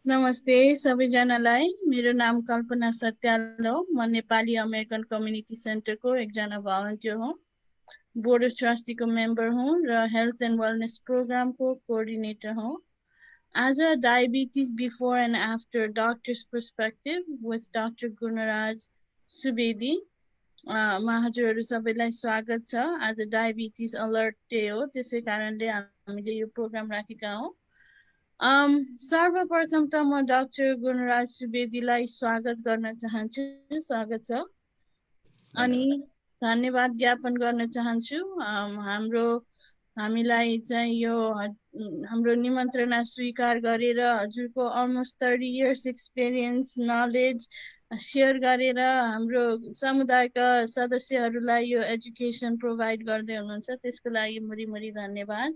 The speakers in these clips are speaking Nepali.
नमस्ते सबैजनालाई। मेरो नाम कल्पना सत्याल हो। म नेपाली अमेरिकन कम्युनिटी सेन्टरको एकजना भलन्टियर हुँ। बोर्ड अफ ट्रस्टीको मेम्बर हुँ र हेल्थ एन्ड वेलनेस प्रोग्रामको कोअर्डिनेटर हुँ। आज diabetes before and after doctors perspective with doctor Gunraj Subedi मा हजुरहरू सबैलाई स्वागत छ। आज डायबिटिज अलर्ट डे हो, त्यसै कारणले हामीले यो प्रोग्राम राखेका हौँ। सर्वप्रथम त म डाक्टर गुणराज सुवेदीलाई स्वागत गर्न चाहन्छु। स्वागत छ। अनि धन्यवाद ज्ञापन गर्न चाहन्छु हामीलाई चाहिँ यो हाम्रो निमन्त्रणा स्वीकार गरेर हजुरको almost 30 years experience knowledge share गरेर हाम्रो समुदायका सदस्यहरूलाई यो एजुकेसन प्रोभाइड गर्दै हुनुहुन्छ, त्यसको लागि मुरी धन्यवाद।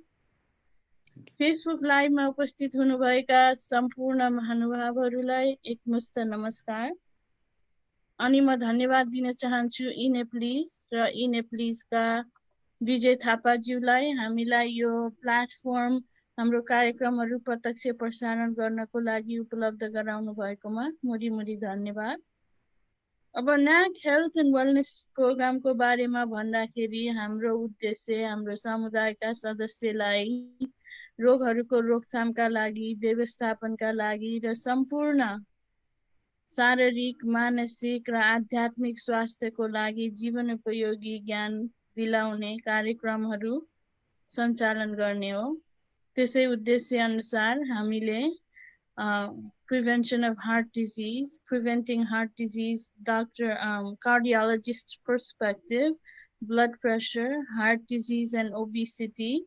फेसबुक लाइभमा उपस्थित हुनुभएका सम्पूर्ण महानुभावहरूलाई एकमुष्ट नमस्कार। अनि म धन्यवाद दिन चाहन्छु इनेप्लिज र इनेप्लिजका विजय थापाज्यूलाई हामीलाई यो प्लेटफर्म हाम्रो कार्यक्रमहरू प्रत्यक्ष प्रसारण गर्नको लागि उपलब्ध गराउनु भएकोमा मुरी धन्यवाद। अब न्याक हेल्थ एन्ड वेलनेस प्रोग्रामको बारेमा भन्दाखेरि हाम्रो उद्देश्य हाम्रो समुदायका सदस्यलाई रोगहरूको रोकथामका लागि, व्यवस्थापनका लागि र सम्पूर्ण शारीरिक, मानसिक र आध्यात्मिक स्वास्थ्यको लागि जीवन उपयोगी ज्ञान दिलाउने कार्यक्रमहरू सञ्चालन गर्ने हो। त्यसै उद्देश्य अनुसार हामीले prevention of heart disease, preventing heart disease, cardiologist perspective, blood pressure, heart disease and obesity,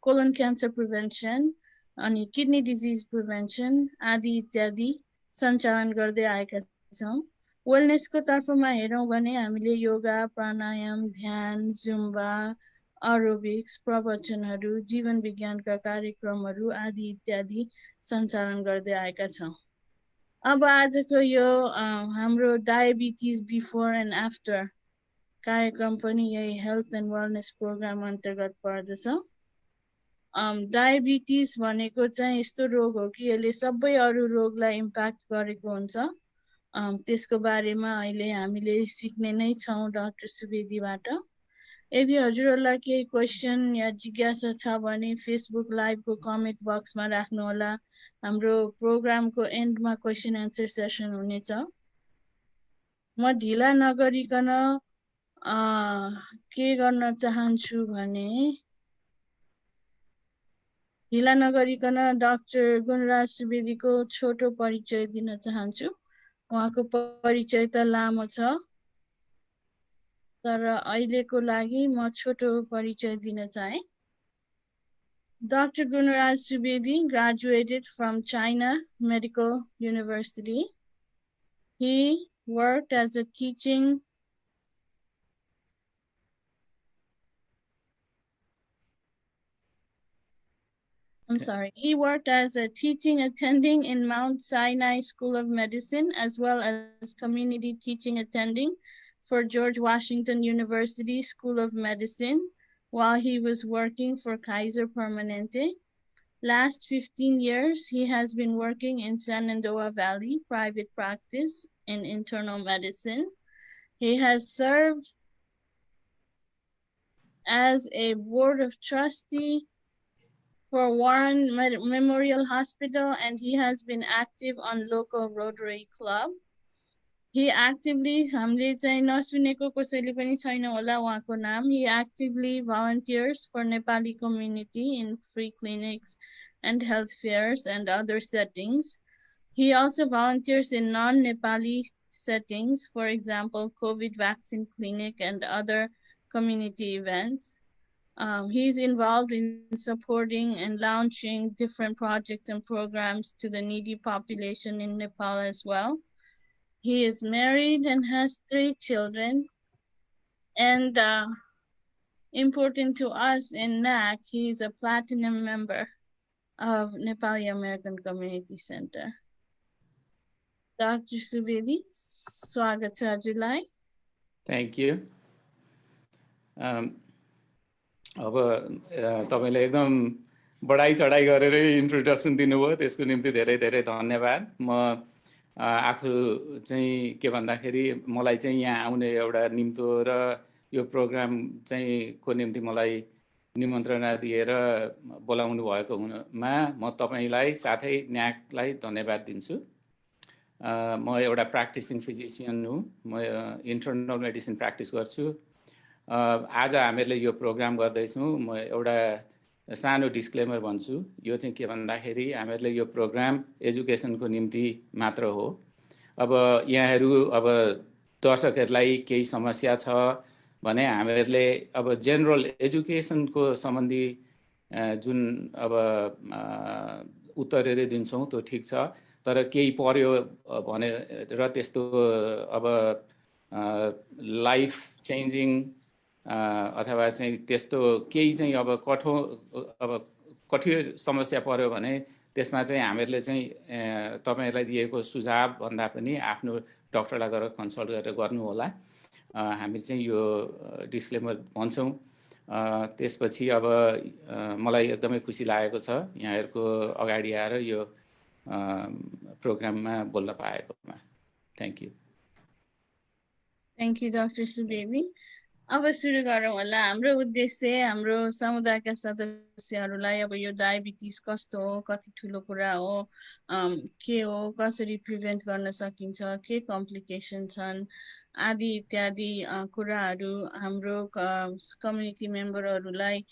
colon cancer prevention, अनि kidney disease prevention आदि इत्यादि सञ्चालन गर्दै आएका छौँ। वेलनेसको तर्फमा हेरौँ भने हामीले योगा, प्राणायाम, ध्यान, जुम्बा, एरोबिक्स, प्रवचनहरू, जीवन विज्ञानका कार्यक्रमहरू आदि इत्यादि सञ्चालन गर्दै आएका छौँ। अब आजको यो हाम्रो डायबिटिज बिफोर एन्ड आफ्टर कार्यक्रम पनि यही हेल्थ एन्ड वेलनेस प्रोग्राम अन्तर्गत पर्दछ। डायबिटिज भनेको चाहिँ यस्तो रोग हो कि यसले सबै अरू रोगलाई इम्प्याक्ट गरेको हुन्छ। त्यसको बारेमा अहिले हामीले सिक्ने नै छौँ डाक्टर सुवेदीबाट। यदि हजुरहरूलाई केही क्वेसन या जिज्ञासा छ भने फेसबुक लाइभको कमेन्ट बक्समा राख्नुहोला। हाम्रो प्रोग्रामको एन्डमा क्वेसन एन्सर सेसन हुनेछ। म ढिला नगरिकन के गर्न चाहन्छु भने ढिला नगरिकन डाक्टर गुणराज सुवेदीको छोटो परिचय दिन चाहन्छु। उहाँको परिचय त लामो छ, तर अहिलेको लागि म छोटो परिचय दिन चाहे। Dr. Gunaraj Subedi graduated from China Medical University. He worked as a teaching He worked as a teaching attending in Mount Sinai School of Medicine, as well as community teaching attending for George Washington University School of Medicine while he was working for Kaiser Permanente. Last 15 years, he has been working in Shenandoah Valley private practice in internal medicine. He has served as a board of trustee for Warren Memorial Hospital, and he has been active on local Rotary Club. He actively, हामीले चाहिँ नसुनेको कसैले पनि छैन होला उहाँको नाम. He actively volunteers for Nepali community in free clinics and health fairs and other settings. He also volunteers in non-Nepali settings, for example, COVID vaccine clinic and other community events. He's involved in supporting and launching different projects and programs to the needy population in Nepal as well. He is married and has 3 children. And important to us in NAC, he is a platinum member of Nepali American Community Center. Dr. Subedi, स्वागत छ हजुरलाई. Thank you. अब तपाईले एकदम बढाई चढाई गरेर इन्ट्रोडक्सन दिनुभयो, त्यसको निम्ति धेरै धेरै धन्यवाद। म आफू चाहिँ के भन्दाखेरि मलाई चाहिँ यहाँ आउने एउटा निम्तो र यो प्रोग्राम चाहिँ को निम्ति मलाई निमन्त्रणा दिएर बोलाउनु भएको हुनमा म तपाईलाई साथै न्याकलाई धन्यवाद दिन्छु। म एउटा प्र्याक्टिसिङ फिजिसियन हुँ, म इन्टर्नल मेडिसिन प्र्याक्टिस गर्छु। आज हामीहरूले यो प्रोग्राम गर्दैछौँ, म एउटा सानो डिस्क्लेमर भन्छु। यो चाहिँ के भन्दाखेरि हामीहरूले यो प्रोग्राम एजुकेसनको निम्ति मात्र हो। अब यहाँहरू अब दर्शकहरूलाई केही समस्या छ भने हामीहरूले अब जेनरल एजुकेसनको सम्बन्धी जुन अब उत्तरहरू दिन्छौँ त्यो ठिक छ, तर केही पर्यो भने र त्यस्तो अब लाइफ चेन्जिङ अथवा चाहिँ त्यस्तो केही चाहिँ अब कठोर समस्या पर्यो भने त्यसमा चाहिँ हामीहरूले चाहिँ तपाईहरुलाई दिएको सुझाव भन्दा पनि आफ्नो डाक्टरलाई गएर कन्सल्ट गरेर गर्नु होला। हामी चाहिँ यो डिस्क्लेमर भन्छौँ। त्यसपछि अब मलाई एकदमै खुसी लागेको छ यहाँहरुको अगाडि आएर यो प्रोग्राममा बोल्न पाएकोमा। Thank you. Thank you doctor Subedi. अब सुरु गरौँ होला। हाम्रो उद्देश्य हाम्रो समुदायका सदस्यहरूलाई अब यो डायबिटिज कस्तो हो, कति ठुलो कुरा हो, के हो, कसरी प्रिभेन्ट गर्न सकिन्छ, के कम्प्लिकेसन छन् आदि इत्यादि कुराहरू हाम्रो कम्युनिटी मेम्बरहरूलाई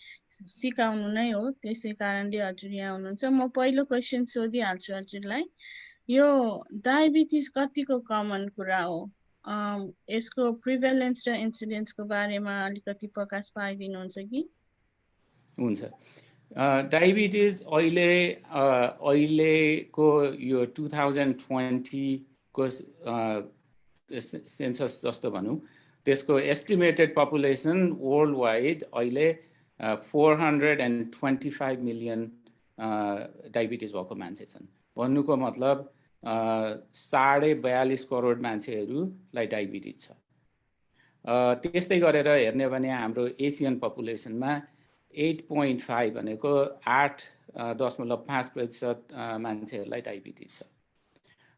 सिकाउनु नै हो। त्यसै कारणले हजुर यहाँ हुनुहुन्छ। म पहिलो क्वेसन सोधिहाल्छु हजुरलाई। यो डायबिटिज कतिको कमन कुरा हो? यसको प्रिभेलेन्स र इन्सिडेन्सको बारेमा अलिकति प्रकाश पारिदिनुहुन्छ कि? हुन्छ। डायबिटिज अहिलेको यो 2020 को सेन्सस जस्तो भनौँ, त्यसको एस्टिमेटेड पपुलेसन वर्ल्ड वाइड अहिले 425 मिलियन डायबिटिज भएको मान्छे छन्। भन्नुको मतलब 42.5 करोड मान्छेहरूलाई डायबिटिज छ। त्यस्तै गरेर हेर्ने भने हाम्रो एसियन पपुलेसनमा 8.5 भनेको 8.5% मान्छेहरूलाई डायबिटिज छ।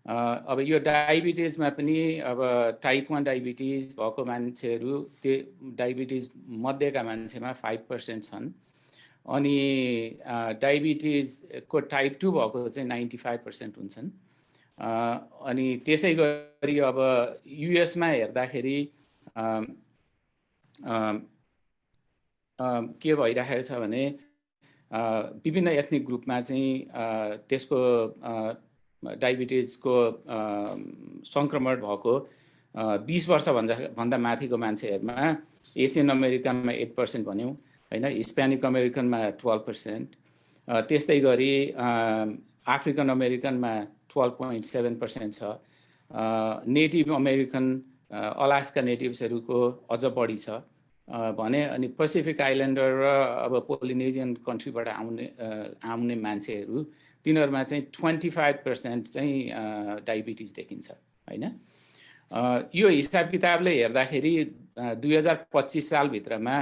अब यो डायबिटिजमा पनि अब टाइप 1 डायबिटिज भएको मान्छेहरू त्यो डायबिटिज मध्येका मान्छेमा 5% छन्। अनि डायबिटिजको टाइप 2 भएको चाहिँ 95% हुन्छन्। अनि त्यसै गरी अब युएसमा हेर्दाखेरि के भइरहेको छ भने विभिन्न एथनिक ग्रुपमा चाहिँ त्यसको डायबिटिजको संक्रमण भएको 20 वर्ष भन्दा माथिको मान्छेहरूमा एसियन अमेरिकनमा 8% भन्यौं हैन, हिस्प्यानिक अमेरिकनमा 12%, त्यस्तै गरी अफ्रिकन अमेरिकनमा 12.7% छ। नेटिभ अमेरिकन अलास्का नेटिभ्सहरुको अझ बढी छ भने। अनि पेसिफिक आइल्यान्डर र अब पोलिनेजियन कन्ट्रीबाट आउने मान्छेहरू तिनीहरुमा चाहिँ 25% चाहिँ डायबिटिज देखिन्छ हैन। यो हिसाब किताबले हेर्दाखेरि 2025 साल भित्रमा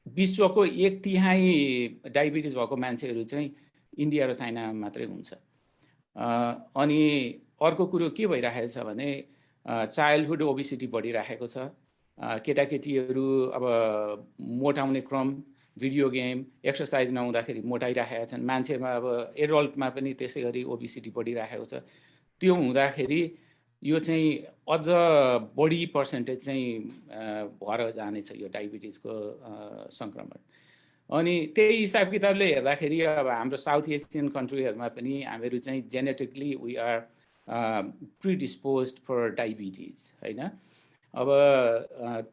विश्वको 1/3 डायबिटिज भएको मान्छेहरू चाहिँ इन्डिया र चाइना मात्रै हुन्छ। अनि अर्को कुरो के भइरहेको छ भने चाइल्डहुड ओबेसिटी बढिरहेको छ। केटाकेटीहरू अब मोटाउने क्रम, भिडियो गेम, एक्सरसाइज नहुँदाखेरि मोटाइरहेका छन्। मान्छेमा अब एडल्टमा पनि त्यसै गरी ओबेसिटी बढिरहेको छ। त्यो हुँदाखेरि यो चाहिँ अझ बढी पर्सेन्टेज चाहिँ भएर जानेछ यो डायबिटिजको संक्रमण। अनि त्यही हिसाब किताबले हेर्दाखेरि अब हाम्रो साउथ एसियन कन्ट्रीहरुमा पनि हामीहरू चाहिँ genetically we are predisposed for diabetes हैन। अब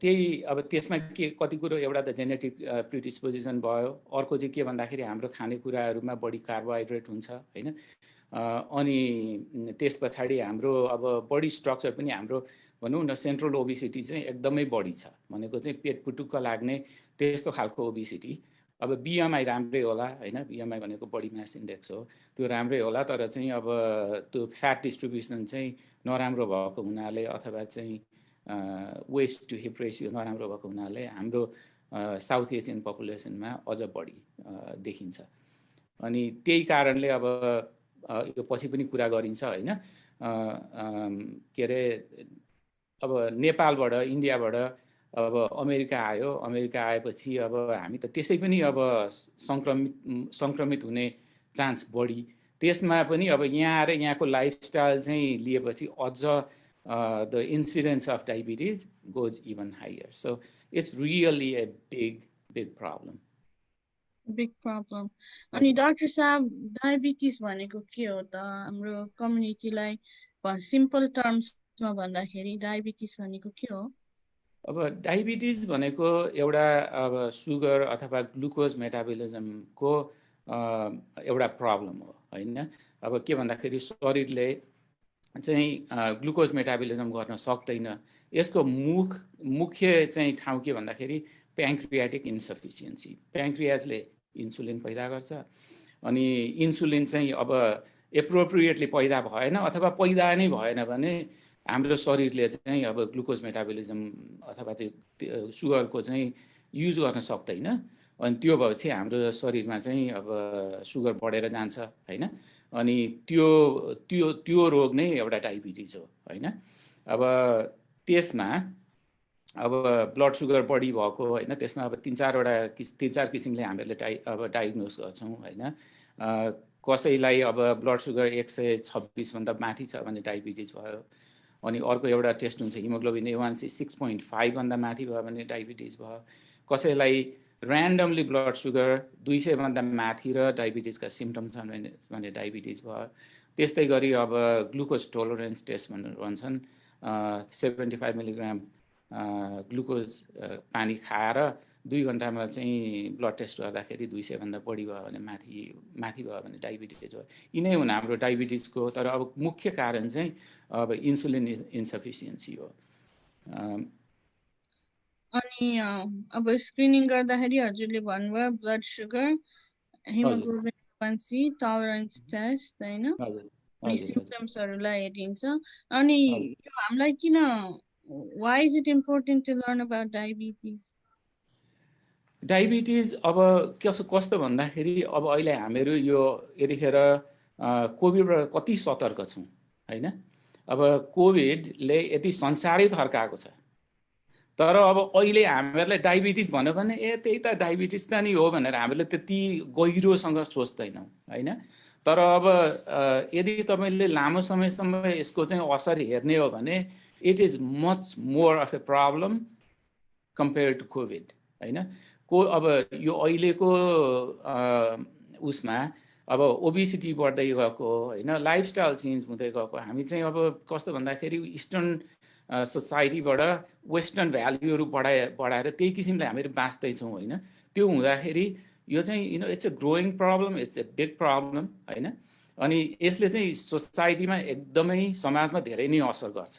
त्यही अब त्यसमा के कति कुरो एउटा त जेनेटिक प्रिडिस्पोजिसन भयो। अर्को चाहिँ के भन्दाखेरि हाम्रो खानेकुराहरुमा बढी कार्बोहाइड्रेट हुन्छ हैन। अनि त्यसपछि हाम्रो अब बडी स्ट्रक्चर पनि हाम्रो भनौं न सेन्ट्रल ओबेसिटी चाहिँ एकदमै बढी छ। भनेको चाहिँ पेट पुटुक्क लाग्ने त्यस्तो खालको ओबेसिटी। अब बीएमआई राम्रै होला हैन, बीएमआई भनेको बडी मास इन्डेक्स हो, त्यो राम्रै होला, तर चाहिँ अब त्यो फ्याट डिस्ट्रिब्युसन चाहिँ नराम्रो भएको हुनाले अथवा चाहिँ वेस्ट टु हिप रेशियो नराम्रो भएको हुनाले हाम्रो साउथ एसियन पपुलेसनमा अझ बढी देखिन्छ। अनि त्यही कारणले अब यो पछि पनि कुरा गरिन्छ होइन, के अरे अब नेपालबाट इन्डियाबाट अब अमेरिका आयो, अमेरिका आएपछि अब हामी त त्यसै पनि अब सङ्क्रमित हुने चान्स बढी, त्यसमा पनि अब यहाँ आएर यहाँको लाइफस्टाइल चाहिँ लिएपछि अझ the incidence of diabetes goes even higher. So it's really a big problem. Big problem. अनि डाक्टर साहब डायबिटिज भनेको के हो त? हाम्रो कम्युनिटीलाई सिम्पल टर्म्समा भन्दाखेरि डायबिटिज भनेको के हो? अब डायबिटिज भनेको एउटा अब सुगर अथवा ग्लुकोज मेटाबोलिजमको एउटा प्रब्लम हो होइन। अब के भन्दाखेरि शरीरले चाहिँ ग्लुकोज मेटाबोलिजम गर्न सक्दैन। यसको मुख्य चाहिँ ठाउँ के भन्दाखेरि प्याङ्क्रियाटिक इन्सफिसियन्सी। प्याङ्क्रियाजले इन्सुलिन पैदा गर्छ, अनि इन्सुलिन चाहिँ अब एप्रोप्रिएटली पैदा भएन अथवा पैदा नै भएन भने हाम्रो शरीरले चाहिँ अब ग्लुकोज मेटाबोलिजम अथवा चाहिँ सुगरको चाहिँ युज गर्न सक्दैन। अनि त्यो भएपछि हाम्रो शरीरमा चाहिँ अब सुगर बढेर जान्छ होइन। अनि त्यो रोग नै एउटा डायबिटिज हो होइन। अब त्यसमा अब ब्लड सुगर बढी भएको होइन, त्यसमा अब तीन चार किसिमले हामीहरूले अब डायग्नोस गर्छौँ होइन। कसैलाई अब ब्लड सुगर 126 भन्दा माथि छ भने डायबिटिज भयो। अनि अर्को एउटा टेस्ट हुन्छ हिमोग्लोबिन A1C 6.5 भन्दा माथि भयो भने डायबिटिज भयो। कसैलाई ऱ्यान्डमली ब्लड सुगर 200 भन्दा माथि र डायबिटिजका सिम्पटम्स छन् भने डायबिटिज भयो। त्यस्तै गरी अब ग्लुकोज टोलरेन्स टेस्ट भनेर भन्छन्, 75 मिलिग्राम ग्लुकोज पानी खाएर 2 घन्टामा चाहिँ ब्लड टेस्ट गर्दाखेरि 200 भन्दा बढी भयो भने माथि भयो भने डायबिटिज हो। यिनै हुन् हाम्रो डायबिटिजको। तर अब मुख्य कारण चाहिँ अब इन्सुलिन इन्सफिसियन्सी हो। अनि अब स्क्रिनिङ गर्दाखेरि हजुरले भन्नुभयो blood sugar, haemoglobin A1C, tolerance test होइन, अनि सिम्पटम्सहरूलाई हेरिन्छ। अनि हामीलाई किन, why is it important to learn about diabetes? Diabetes अब कस्तो भन्दाखेरि अब अहिले हामीहरू यो यतिखेर कोभिडबाट कति सतर्क छौँ होइन। अब कोभिडले यति संसारै थर्काएको छ, तर अब अहिले हामीहरूलाई डायबिटिज भन्यो भने त्यही त डायबिटिज त नि हो भनेर हामीहरूले त्यति गहिरोसँग सोच्दैनौँ होइन। तर अब यदि तपाईँले लामो समयसम्म यसको चाहिँ असर हेर्ने हो भने it is much more of a problem compare to Covid होइन। अब यो अहिलेको उसमा अब ओबिसिटी बढ्दै गएको होइन, लाइफस्टाइल चेन्ज हुँदै गएको। हामी चाहिँ अब कस्तो भन्दाखेरि इस्टर्न सोसाइटीबाट वेस्टर्न भ्याल्युहरू बढाएर त्यही किसिमले हामीहरू बाँच्दैछौँ होइन। त्यो हुँदाखेरि यो चाहिँ it's a growing problem, it's a big problem होइन। अनि यसले चाहिँ सोसाइटीमा एकदमै समाजमा धेरै नै असर गर्छ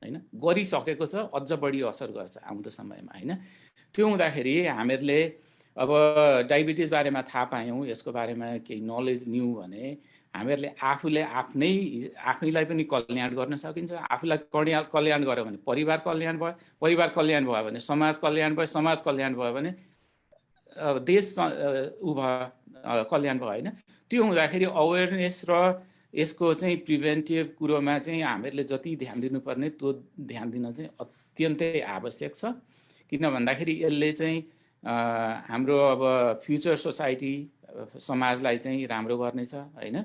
होइन, गरिसकेको छ, अझ बढी असर गर्छ आउँदो समयमा होइन। त्यो हुँदाखेरि हामीहरूले अब डायबिटिज बारेमा थाहा पायौँ, यसको बारेमा केही नलेज लियौँ भने हामीहरूले आफैलाई पनि कल्याण गर्न सकिन्छ। आफूलाई कल्याण गर्यो भने परिवार कल्याण भयो, परिवार कल्याण भयो भने समाज कल्याण भयो, समाज कल्याण भयो भने देश कल्याण भयो होइन। त्यो हुँदाखेरि अवेरनेस र यसको चाहिँ प्रिभेन्टिभ कुरोमा चाहिँ हामीहरूले जति ध्यान दिनुपर्ने त्यो ध्यान दिन चाहिँ अत्यन्तै आवश्यक छ। किन भन्दाखेरि यसले चाहिँ हाम्रो अब फ्युचर सोसाइटी समाजलाई चाहिँ राम्रो गर्नेछ होइन।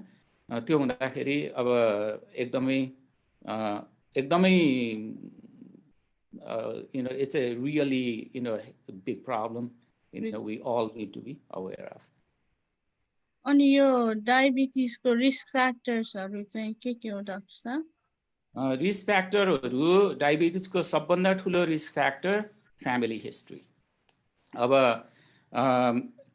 त्यो हुँदाखेरि अब एकदमै it's a really big problem we all need to be aware of. अनि यो डायबिटिजको रिस्क फ्याक्टर्सहरू चाहिँ के हो डाक्टर साहब? रिस्क फ्याक्टरहरू डायबिटिजको सबभन्दा ठुलो रिस्क फ्याक्टर फ्यामिली हिस्ट्री। अब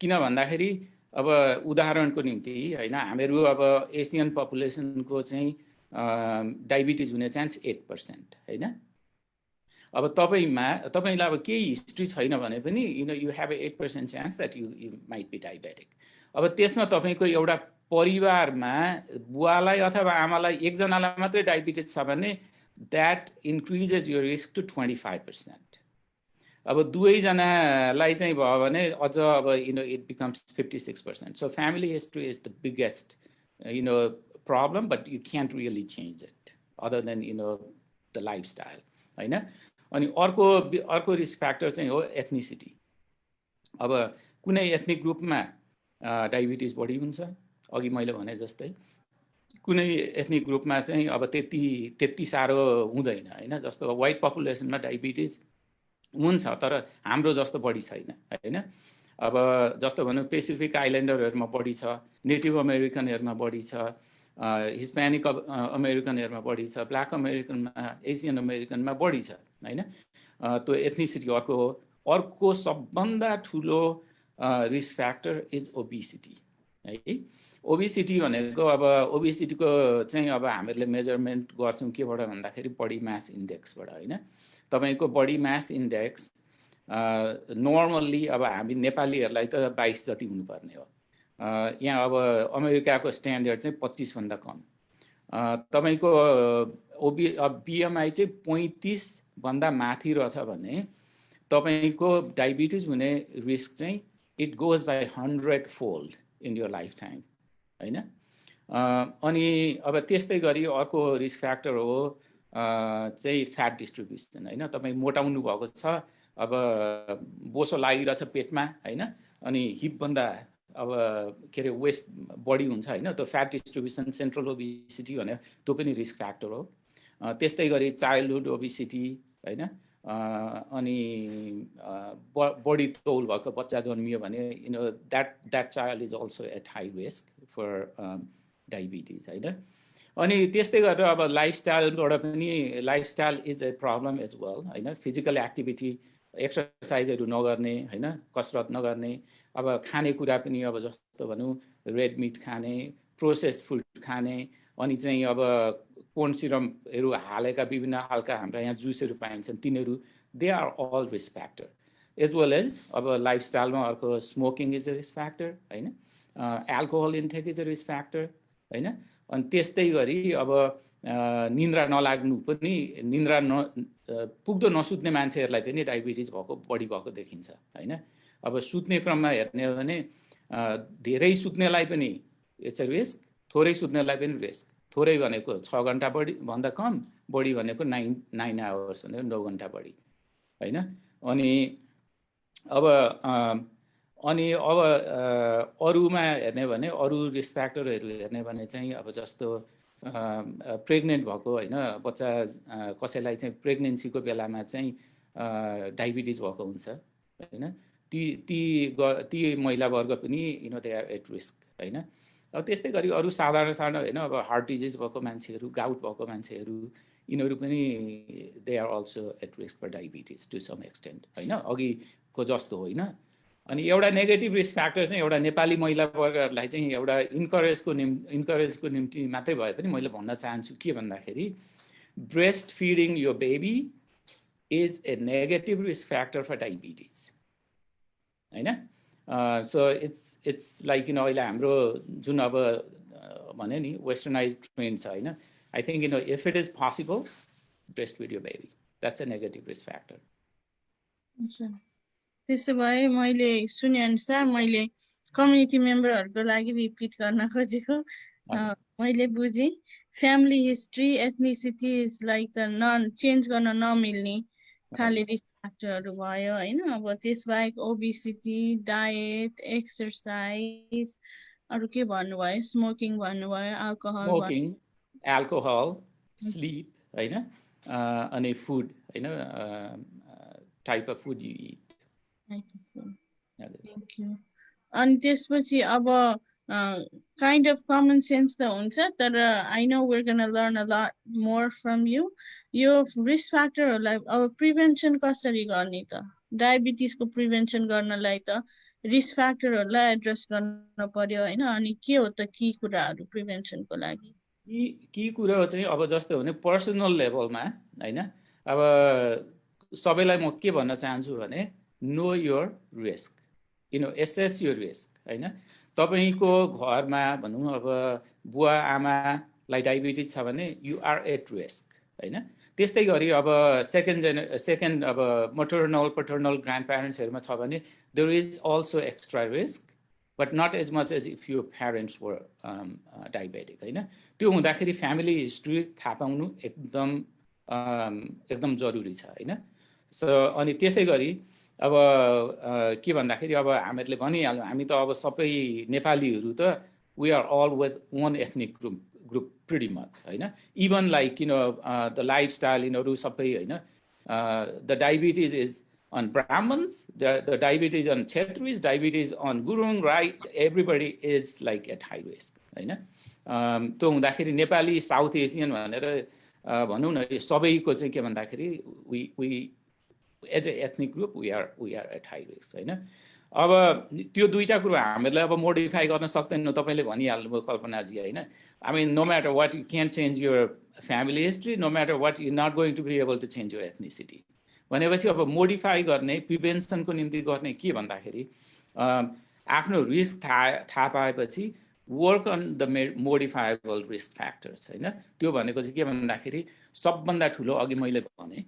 किन भन्दाखेरि अब उदाहरणको निम्ति होइन, हामीहरू अब एसियन पपुलेसनको चाहिँ डायबिटिज हुने चान्स 8% होइन। अब तपाईँलाई अब केही हिस्ट्री छैन भने पनि you have 8% chance that you might be diabetic. अब त्यसमा तपाईँको एउटा परिवारमा बुवालाई अथवा आमालाई एकजनालाई मात्रै डायबिटिज छ भने द्याट इन्क्रिजेज यो रिस्क टु 25%। अब दुवैजनालाई चाहिँ भयो भने अझ अब it becomes 56%. So family history is the biggest problem, but you can't really change it other than the lifestyle, हैन. अनि अर्को रिस्क फ्याक्टर चाहिँ हो एथनिसिटी. अब कुनै एथनिक ग्रुपमा डायबिटिज बढी हुन्छ, अघि मैले भने जस्तै. कुनै एथनिक ग्रुपमा चाहिँ अब त्यति साह्रो हुँदैन, हैन. जस्तो व्हाइट पपुलेसनमा डायबिटिज हुन्छ, तर हाम्रो जस्तो बढी छैन, हैन. अब जस्तो भनौँ पेसिफिक आइल्यान्डरहरूमा बढी छ, नेटिभ अमेरिकनहरूमा बढी छ, हिस्प्यानिक अमेरिकनहरूमा बढी छ, ब्ल्याक अमेरिकनमा, एसियन अमेरिकनमा बढी छ, हैन. त्यो एथनिसिटी अर्को हो. अर्को सबभन्दा ठुलो रिस्क फ्याक्टर इज ओबिसिटी, है. ओबिसिटी भनेको अब ओबिसिटीको चाहिँ अब हामीहरूले मेजरमेन्ट गर्छौँ केबाट भन्दाखेरि बडी मास इन्डेक्सबाट, हैन. तपाईँको बडी मास इन्डेक्स नर्मल्ली अब हामी नेपालीहरूलाई त 22 जति हुनुपर्ने हो. यहाँ अब अमेरिकाको स्ट्यान्डर्ड चाहिँ 25 भन्दा कम. तपाईको BMI चाहिँ 35 भन्दा माथि रहेछ भने तपाईको डायबिटिज हुने रिस्क चाहिँ it goes by 100-fold in your life time, हैन. अनि अब त्यस्तै गरी अर्को रिस्क फ्याक्टर हो चाहिँ फ्याट डिस्ट्रिब्युसन, हैन. तपाईँ मोटाउनु भएको छ, अब बोसो लागिरहेछ पेटमा, हैन. अनि हिपभन्दा अब के अरे वेस्ट बढी हुन्छ, हैन. त्यो फ्याट डिस्ट्रिब्युसन सेन्ट्रल ओबिसिटी भने त्यो पनि रिस्क फ्याक्टर हो. त्यस्तै गरी चाइल्डहुड ओबिसिटी, हैन. अनि बढी तौल भएको बच्चा जन्मियो भने that child is also at high risk for diabetes, हैन. अनि त्यस्तै गरेर अब लाइफस्टाइलबाट पनि lifestyle is a problem as well, हैन. फिजिकल एक्टिभिटी, एक्सर्साइजहरू नगर्ने, हैन, कसरत नगर्ने, अब खानेकुरा पनि अब जस्तो भनौँ रेड मिट खाने, प्रोसेस्ड फुड खाने, अनि चाहिँ अब कोर्न सिरमहरू हालेका विभिन्न खालका हाम्रा यहाँ जुसहरू पाइन्छन्, तिनीहरू they are all risk factor. As well as अब लाइफस्टाइलमा अर्को smoking is a risk factor, हैन. Alcohol intake is a risk factor, हैन. अनि त्यस्तै गरी अब निन्द्रा नलाग्नु पनि, निन्द्रा पुग्दो नसुत्ने मान्छेहरूलाई पनि डायबिटिज बढी भएको देखिन्छ, हैन. अब सुत्ने क्रममा हेर्ने हो भने धेरै सुत्नेलाई पनि इट्स अ रिस्क, थोरै सुत्नेलाई पनि रिस्क. थोरै भनेको 6 घण्टा बढी भन्दा कम, बढी भनेको 9 आवर्स भनेको 9 घण्टा बढी, हैन. अनि अब अरूमा हेर्ने भने अरू रिस्क फ्याक्टरहरू हेर्ने भने चाहिँ अब जस्तो प्रेग्नेन्ट भएको, हैन, बच्चा कसैलाई चाहिँ प्रेग्नेन्सीको बेलामा चाहिँ डायबिटिज भएको हुन्छ, हैन. ती महिला वर्ग पनि दे आर एट रिस्क, हैन. अब त्यस्तै गरी अरू साधारण हैन, अब हार्ट डिजिज भएको मान्छेहरू, गाउट भएको मान्छेहरू, यिनीहरू पनि they are also at risk for diabetes to some extent, हैन. अघिको जस्तो होइन. अनि एउटा नेगेटिभ रिस्क फ्याक्टर चाहिँ एउटा नेपाली महिला वर्गहरूलाई चाहिँ एउटा इन्करेजको निम्ति मात्रै भए पनि मैले भन्न चाहन्छु के भन्दाखेरि breast feeding your baby is a negative risk factor for diabetes, हैन. सो इट्स लाइक अहिले हाम्रो जुन अब भने नि वेस्टर्नाइज ट्रेन्ड छ, हैन. I think if it is possible breast feed your baby, that's a negative risk factor. त्यसो भए मैले सुने अनुसार मैले कम्युनिटी मेम्बरहरूको लागि रिपिट गर्न खोजेको मैले बुझेँ. Family history, ethnicity is like the change गर्न नमिल्ने खाले रिस्क फ्याक्टरहरू भयो, हैन. अब त्यसबाहेक ओबिसिटी, डायट, एक्सर्साइज, अरू के भन्नुभयो, स्मोकिङ भन्नुभयो, अल्कोहल, स्लीप, हैन. अनि फुड, हैन, type of food you it. Thank you. अनि त्यसपछि अब काइन्ड अफ कमन सेन्स त हुन्छ, तर I know we're going to learn a lot more from you. यो रिस्क फ्याक्टरहरूलाई अब प्रिभेन्सन कसरी गर्ने त? डायबिटिजको प्रिभेन्सन गर्नलाई त रिस्क फ्याक्टरहरूलाई एड्रेस गर्न पर्यो, हैन. अनि के हो त की कुराहरू प्रिभेन्सनको लागि? की कुरा चाहिँ अब जस्तो भने पर्सनल लेभलमा, हैन. अब सबैलाई म के भन्न चाहन्छु भने know your risk, assess your risk, हैन. तपाईको घरमा भनौँ अब बुवा आमालाई डायबिटिज छ भने यु आर एट रिस्क, हैन. त्यस्तै गरी अब सेकेन्ड अब मटर्नल पटर्नल ग्रान्ड प्यारेन्ट्सहरूमा छ भने there is also extra risk but not as much as if you parents were diabetic होइन। त्यो हुँदाखेरि फ्यामिली हिस्ट्री थाहा पाउनु एकदम जरुरी छ होइन। अनि त्यसै गरी अब के भन्दाखेरि अब हामीहरूले भनिहाल्यौँ हामी त अब सबै नेपालीहरू त we are all with one ethnic group pretty much होइन। इभन लाइक द लाइफस्टाइल यिनीहरू सबै होइन। The diabetes is on Brahmins, the diabetes on Kshetris, diabetes on Gurung, right? Everybody is like at high risk, होइन। त्यो हुँदाखेरि नेपाली साउथ एसियन भनेर भनौँ न सबैको चाहिँ के भन्दाखेरि we as a ethnic group we are at high risk होइन। अब त्यो दुईटा कुरो हामीहरूलाई अब मोडिफाई गर्न सक्दैनौँ। तपाईँले भनिहाल्नुभयो कल्पनाजी होइन। I mean no matter what you can't change your family history, no matter what you're not going to be able to change your ethnicity। भनेपछि अब मोडिफाई गर्ने प्रिभेन्सनको निम्ति गर्ने के भन्दाखेरि आफ्नो रिस्क थाहा पाएपछि work on the modifiable risk factors होइन। त्यो भनेको चाहिँ के भन्दाखेरि सबभन्दा ठुलो अघि मैले भने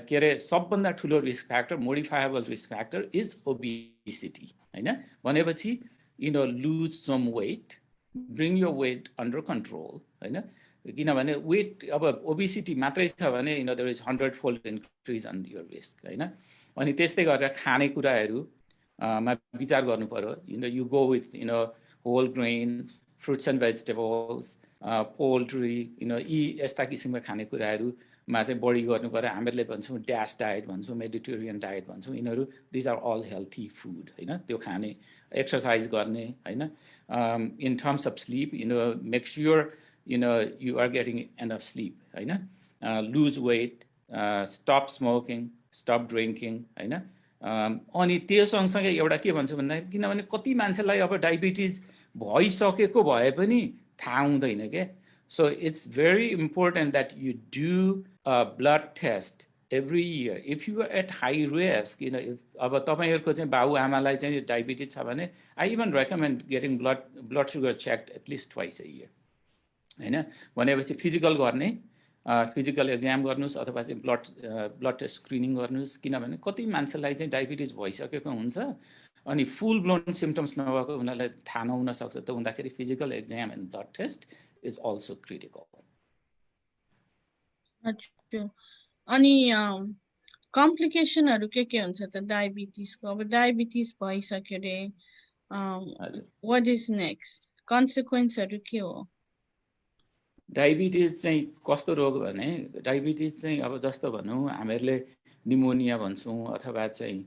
के अरे सबभन्दा ठुलो risk factor modifiable risk factor is obesity होइन। भनेपछि lose some weight, bring your weight under control होइन। किनभने वेट अब ओबिसिटी मात्रै छ भने there is 100-fold increase on your risk होइन। अनि त्यस्तै गरेर खानेकुराहरूमा विचार गर्नु पर्यो। You go with whole grain fruits and vegetables poultry यी यस्ता किसिमका खानेकुराहरूमा चाहिँ बढी गर्नु पर्यो। हामीहरूले भन्छौँ ड्यास डायट भन्छौँ, मेडिटेरियन डायट भन्छौँ। यिनीहरू these are all healthy food होइन। त्यो खाने, एक्सर्साइज गर्ने होइन। In terms of sleep make sure you are getting enough sleep होइन। lose weight, stop smoking, stop drinking होइन। अनि त्यो सँगसँगै एउटा के भन्छु भन्दाखेरि किनभने कति मान्छेलाई अब डायबिटिज भइसकेको भए पनि थाहा हुँदैन क्या। So it's very important that you do a blood test every year if you are at high risk. अब तपाईँहरूको चाहिँ बाबुआमालाई चाहिँ डायबिटिज छ भने I even recommend getting blood sugar check at least twice a year होइन। भनेपछि फिजिकल गर्ने, फिजिकल एक्जाम गर्नुहोस् अथवा चाहिँ ब्लड टेस्ट स्क्रिनिङ गर्नुहोस्। किनभने कति मान्छेलाई चाहिँ डायबिटिज भइसकेको हुन्छ अनि फुल ब्लोन सिम्टम्स नभएको उनीहरूलाई थाहा नहुन सक्छ। त हुँदाखेरि physical exam and blood test is also critical. अनि कम्प्लिकेसनहरू के हुन्छ त डायबिटिजको? अब डायबिटिज भइसक्यो रे, वाट इज नेक्स्ट? कन्सिक्वेन्सहरू के हो? डायबिटिज चाहिँ कस्तो रोग भने डायबिटिज चाहिँ अब जस्तो भनौँ हामीहरूले निमोनिया भन्छौँ अथवा चाहिँ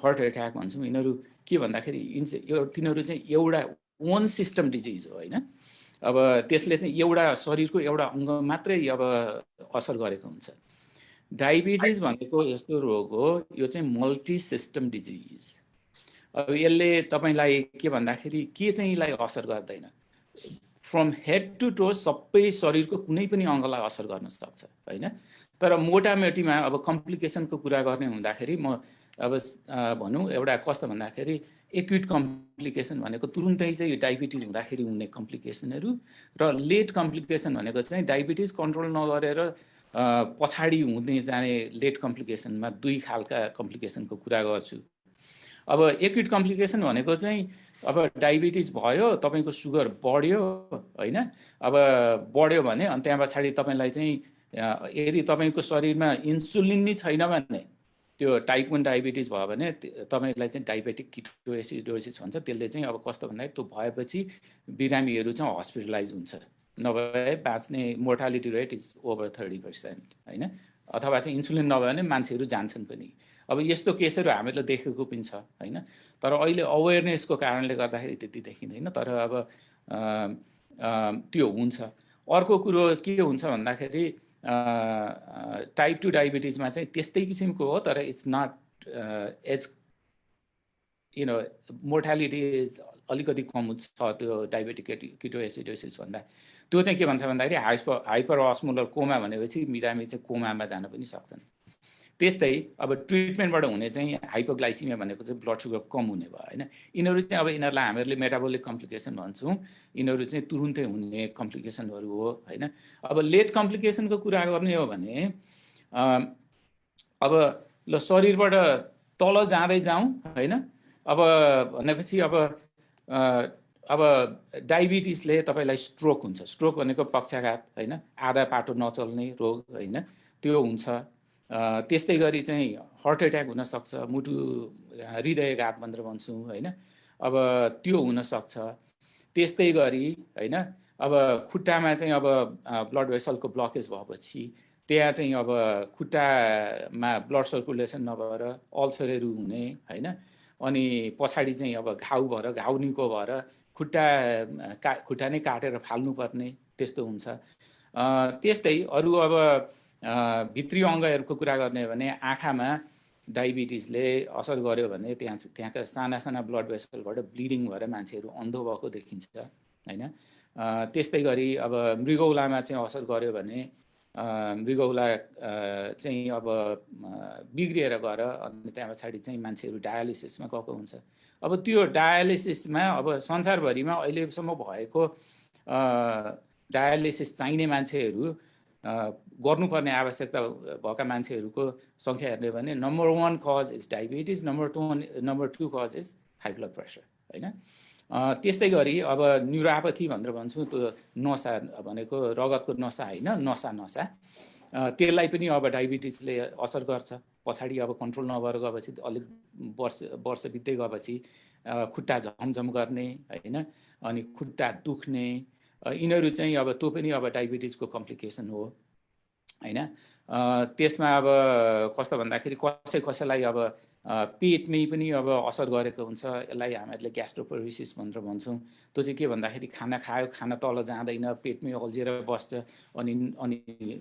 हार्ट एट्याक भन्छौँ। यिनीहरू के भन्दाखेरि तिनीहरू चाहिँ एउटा ओन सिस्टम डिजिज हो होइन। अब त्यसले चाहिँ एउटा शरीरको एउटा अङ्ग मात्रै अब असर गरेको हुन्छ। डायबिटिज भनेको यस्तो रोग हो, यो चाहिँ मल्टी सिस्टम डिजिज। अब यसले तपाईँलाई के भन्दाखेरि के चाहिँ यसलाई असर गर्दैन, फ्रम हेड टु टो सबै शरीरको कुनै पनि अङ्गलाई असर गर्न सक्छ होइन। तर मोटामोटीमा अब कम्प्लिकेसनको कुरा गर्ने हुँदाखेरि म अब भनौँ एउटा कस्तो भन्दाखेरि एक्युट कम्प्लिकेसन भनेको तुरुन्तै चाहिँ डायबिटिज हुँदाखेरि हुने कम्प्लिकेसनहरू र लेट कम्प्लिकेसन भनेको चाहिँ डायबिटिज कन्ट्रोल नगरेर पछाडि हुँदै जाने लेट कम्प्लिकेसनमा दुई खालका कम्प्लिकेसनको कुरा गर्छु। अब एक्युट कम्प्लिकेसन भनेको चाहिँ अब डायबिटिज भयो, तपाईँको सुगर बढ्यो होइन। अब बढ्यो भने अनि त्यहाँ पछाडि तपाईँलाई चाहिँ यदि तपाईँको शरीरमा इन्सुलिन नै छैन भने त्यो टाइप 1 डायबिटिज भयो भने तपाईँलाई चाहिँ डायबेटिक किटोएसिडोसिस भन्छ। त्यसले चाहिँ अब कस्तो भन्दाखेरि त्यो भएपछि बिरामीहरू चाहिँ हस्पिटलाइज हुन्छ, नभए बाँच्ने मोर्टालिटी रेट इज ओभर 30% होइन। अथवा चाहिँ इन्सुलिन नभए भने मान्छेहरू जान्छन् पनि। अब यस्तो केसहरू हामीले देखेको पनि छ होइन। तर अहिले अवेरनेसको कारणले गर्दाखेरि त्यति देखिँदैन, तर अब त्यो हुन्छ। अर्को कुरो के हुन्छ भन्दाखेरि टाइप 2 डायबिटिजमा चाहिँ त्यस्तै किसिमको हो, तर it's not as mortality is अलिकति कम छ त्यो डायबेटिक किटोएसिडोसिस भन्दा। त्यो चाहिँ के भन्छ भन्दाखेरि हाइपर अस्मोलर कोमा भनेपछि बिरामी चाहिँ कोमामा जान पनि सक्छन्। त्यस्तै अब ट्रिटमेन्टबाट हुने चाहिँ हाइपोग्लाइसिमिया भनेको चाहिँ ब्लड सुगर कम हुने भयो हैन। यिनीहरू चाहिँ अब यिनीहरूलाई हामीहरूले मेटाबोलिक कम्प्लिकेसन भन्छौँ। यिनीहरू चाहिँ तुरुन्तै हुने कम्प्लिकेसनहरू हो हैन। अब लेट कम्प्लिकेसनको कुरा गर्ने हो भने अब ल शरीरबाट तल जाँदै जाउँ हैन। अब भनेपछि अब डायबिटिसले तपाईलाई स्ट्रोक हुन्छ। स्ट्रोक भनेको पक्षाघात हैन, आधा पाटो नचल्ने रोग हैन, त्यो हुन्छ। त्यस्तै गरी चाहिँ हार्ट एट्याक हुन सक्छ, मुटु हृदयघात भनेर भन्छौँ हैन, अब त्यो हुन सक्छ। त्यस्तै गरी हैन, अब खुट्टामा चाहिँ अब ब्लड भेसलको ब्लकेज भएपछि त्यहाँ चाहिँ अब खुट्टामा ब्लड सर्कुलेसन नभएर अल्सरहरू हुने हैन। अनि पछाडि चाहिँ अब घाउ भएर, घाउ निको भएर खुट्टा नै काटेर फाल्नुपर्ने त्यस्तो हुन्छ। त्यस्तै अरू अब भित्री अङ्गहरूको कुरा गर्ने भने आँखामा डायबिटिसले असर गर्यो भने त्यहाँका साना साना ब्लड भेसलबाट ब्लिडिङ भएर मान्छेहरू अन्धो भएको देखिन्छ हैन। त्यस्तै गरी अब मृगौलामा चाहिँ असर गर्यो भने मृगौला चाहिँ अब बिग्रिएर गएर अनि त्यहाँ पछाडि चाहिँ मान्छेहरू डायलिसिसमा गएको हुन्छ। अब त्यो डायलिसिसमा अब संसारभरिमा अहिलेसम्म भएको डायलिसिस चाहिने मान्छेहरू गर्नुपर्ने आवश्यकता भएका मान्छेहरूको सङ्ख्या हेर्ने भने number 1 cause is diabetes, number 2 cause is high blood pressure हैन। त्यस्तै गरी अब न्युरोप्याथी भनेर भन्छौँ, त्यो नसा भनेको रगतको नसा हैन, नसा त्यसलाई पनि अब डायबिटिसले असर गर्छ। पछाडि अब कन्ट्रोल नभएर गएपछि अलिक वर्ष बित्दै गएपछि खुट्टा झमझम गर्ने हैन, अनि खुट्टा दुख्ने, यिनीहरू चाहिँ अब त्यो पनि अब डायबिटिसको कम्प्लिकेसन हो हैन। त्यसमा अब कस्तो भन्दाखेरि कसैलाई अब पेटमै पनि अब असर गरेको हुन्छ। यसलाई हामीहरूले ग्यास्ट्रोपेरेसिस भनेर भन्छौँ। त्यो चाहिँ के भन्दाखेरि खाना खायो, खाना तल जाँदैन, पेटमै अल्झिएर बस्छ, अनि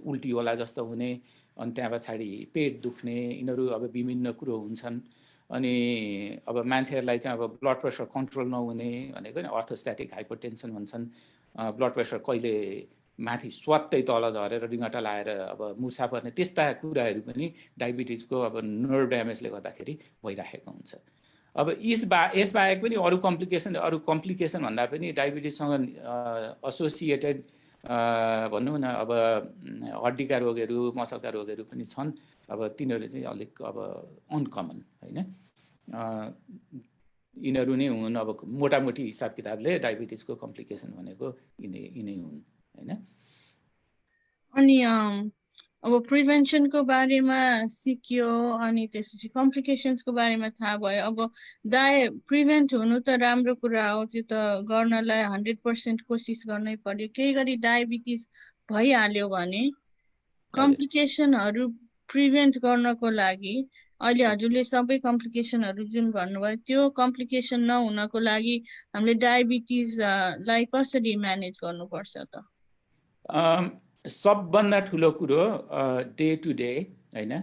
उल्टी होला जस्तो हुने, अनि त्यहाँ पछाडि पेट दुख्ने, यिनीहरू अब विभिन्न कुरो हुन्छन्। अनि अब मान्छेहरूलाई चाहिँ अब ब्लड प्रेसर कन्ट्रोल नहुने भनेको नि अर्थोस्ट्याटिक हाइपरटेन्सन भन्छन्। ब्लड प्रेसर कहिले माथि स्वात्तै तल झरेर रिङ्गटा लाएर अब मुर्छा पर्ने, त्यस्ता कुराहरू पनि डायबिटिजको अब नर्भ ड्यामेजले गर्दाखेरि भइराखेको हुन्छ। अब यसबाहेक पनि अरू कम्प्लिकेसन भन्दा पनि डायबिटिजसँग एसोसिएटेड भनौँ न अब हड्डीका रोगहरू, मसलका रोगहरू पनि छन्। अब तिनीहरू चाहिँ अलिक अब अनकमन हैन। यिनीहरू नै हुन् अब मोटामोटी हिसाब किताबले डायबिटिजको कम्प्लिकेसन भनेको यिनै हुन् हैन। अनि अब प्रिभेन्सनको बारेमा सिक्यो, अनि त्यसपछि कम्प्लिकेसन्सको बारेमा थाहा भयो। अब प्रिभेन्ट हुनु त राम्रो कुरा हो, त्यो त गर्नलाई 100% कोसिस गर्नै पर्यो। केही गरी डायबिटिस भइहाल्यो भने कम्प्लिकेसनहरू प्रिभेन्ट गर्नको लागि अहिले हजुरले सबै कम्प्लिकेसनहरू जुन भन्नुभयो, त्यो कम्प्लिकेसन नहुनको लागि हामीले डायबिटिसलाई कसरी म्यानेज गर्नुपर्छ त? सबभन्दा ठुलो कुरो डे टु डे हैन,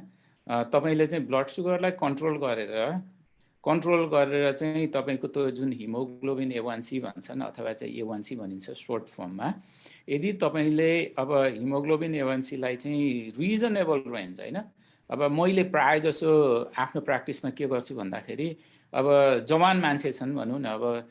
तपाईले चाहिँ ब्लड सुगरलाई कन्ट्रोल गरेर चाहिँ तपाईको त्यो जुन हिमोग्लोबिन A1C भन्छन् अथवा चाहिँ A1C भनिन्छ सर्ट फर्ममा, यदि तपाईले अब हिमोग्लोबिन A1C लाई चाहिँ रिजनेबल रेन्ज हैन। अब मैले प्राय जसो आफ्नो प्र्याक्टिसमा के गर्छु भन्दाखेरि अब जवान मान्छे छन् भनौँ न, अब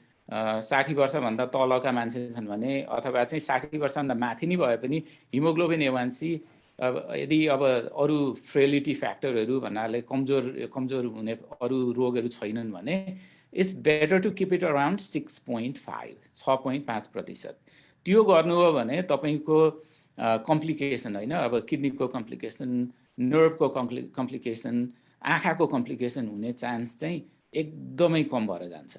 60 वर्षभन्दा तलका मान्छे छन् भने अथवा चाहिँ 60 वर्षभन्दा माथि नै भए पनि हिमोग्लोबिन A1C अब यदि अब अरू फ्रेलिटी फ्याक्टरहरू भन्नाले कमजोर हुने अरू रोगहरू छैनन् भने it's better to keep it around 6.5%। त्यो गर्नु हो भने तपाईको कम्प्लिकेसन हैन, अब किडनीको कम्प्लिकेसन, नर्भको कम्प्लिकेसन, आँखाको कम्प्लिकेसन हुने चान्स चाहिँ एकदमै कम भएर जान्छ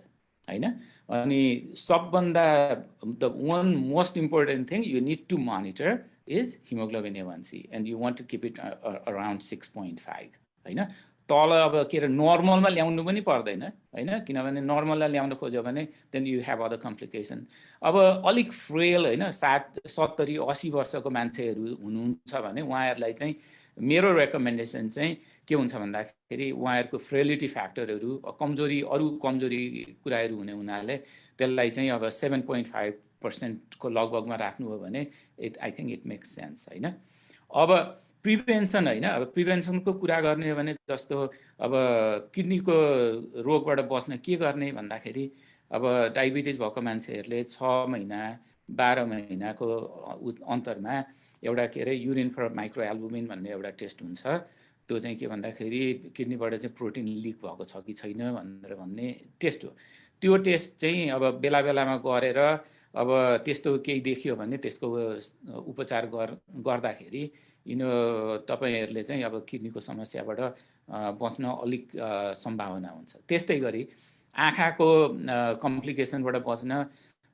हैन। अनि सबभन्दा the one most important thing you need to monitor is haemoglobin A1C and you want to keep it around 6.5 हैन। तल अब के अरे नर्मलमा ल्याउनु पनि पर्दैन हैन, किनभने नर्मललाई ल्याउन खोज्यो भने then you have other complication. अब अलिक फ्रेल हैन, 70-80 वर्षको मान्छेहरू हुनुहुन्छ भने उहाँहरूलाई चाहिँ मेरो रेकमेन्डेसन चाहिँ के हुन्छ भन्दाखेरि उहाँहरूको फ्रेलिटी फ्याक्टरहरू अरू कमजोरी कुराहरू हुने हुनाले त्यसलाई चाहिँ अब 7.5% को लगभगमा राख्नु हो भने I think it makes sense हैन। अब प्रिभेन्सन होइन, अब प्रिभेन्सनको कुरा गर्ने हो भने जस्तो अब किडनीको रोगबाट बच्न के गर्ने भन्दाखेरि अब डायबिटिज भएको मान्छेहरूले 6 महिना 12 महिनाको अन्तरमा एउटा के अरे युरिन फर माइक्रो एल्बुमिन भन्ने एउटा टेस्ट हुन्छ। त्यो चाहिँ के भन्दाखेरि किडनीबाट चाहिँ प्रोटिन लिक भएको छ कि छैन भनेर भन्ने टेस्ट हो। त्यो टेस्ट चाहिँ अब बेला बेलामा गरेर अब त्यस्तो केही देखियो भने त्यसको उपचार गर्दाखेरि तपाईहरुले चाहिँ अब किडनीको समस्याबाट बच्न अलिक सम्भावना हुन्छ। त्यस्तै गरी आँखाको कम्प्लिकेसनबाट बच्न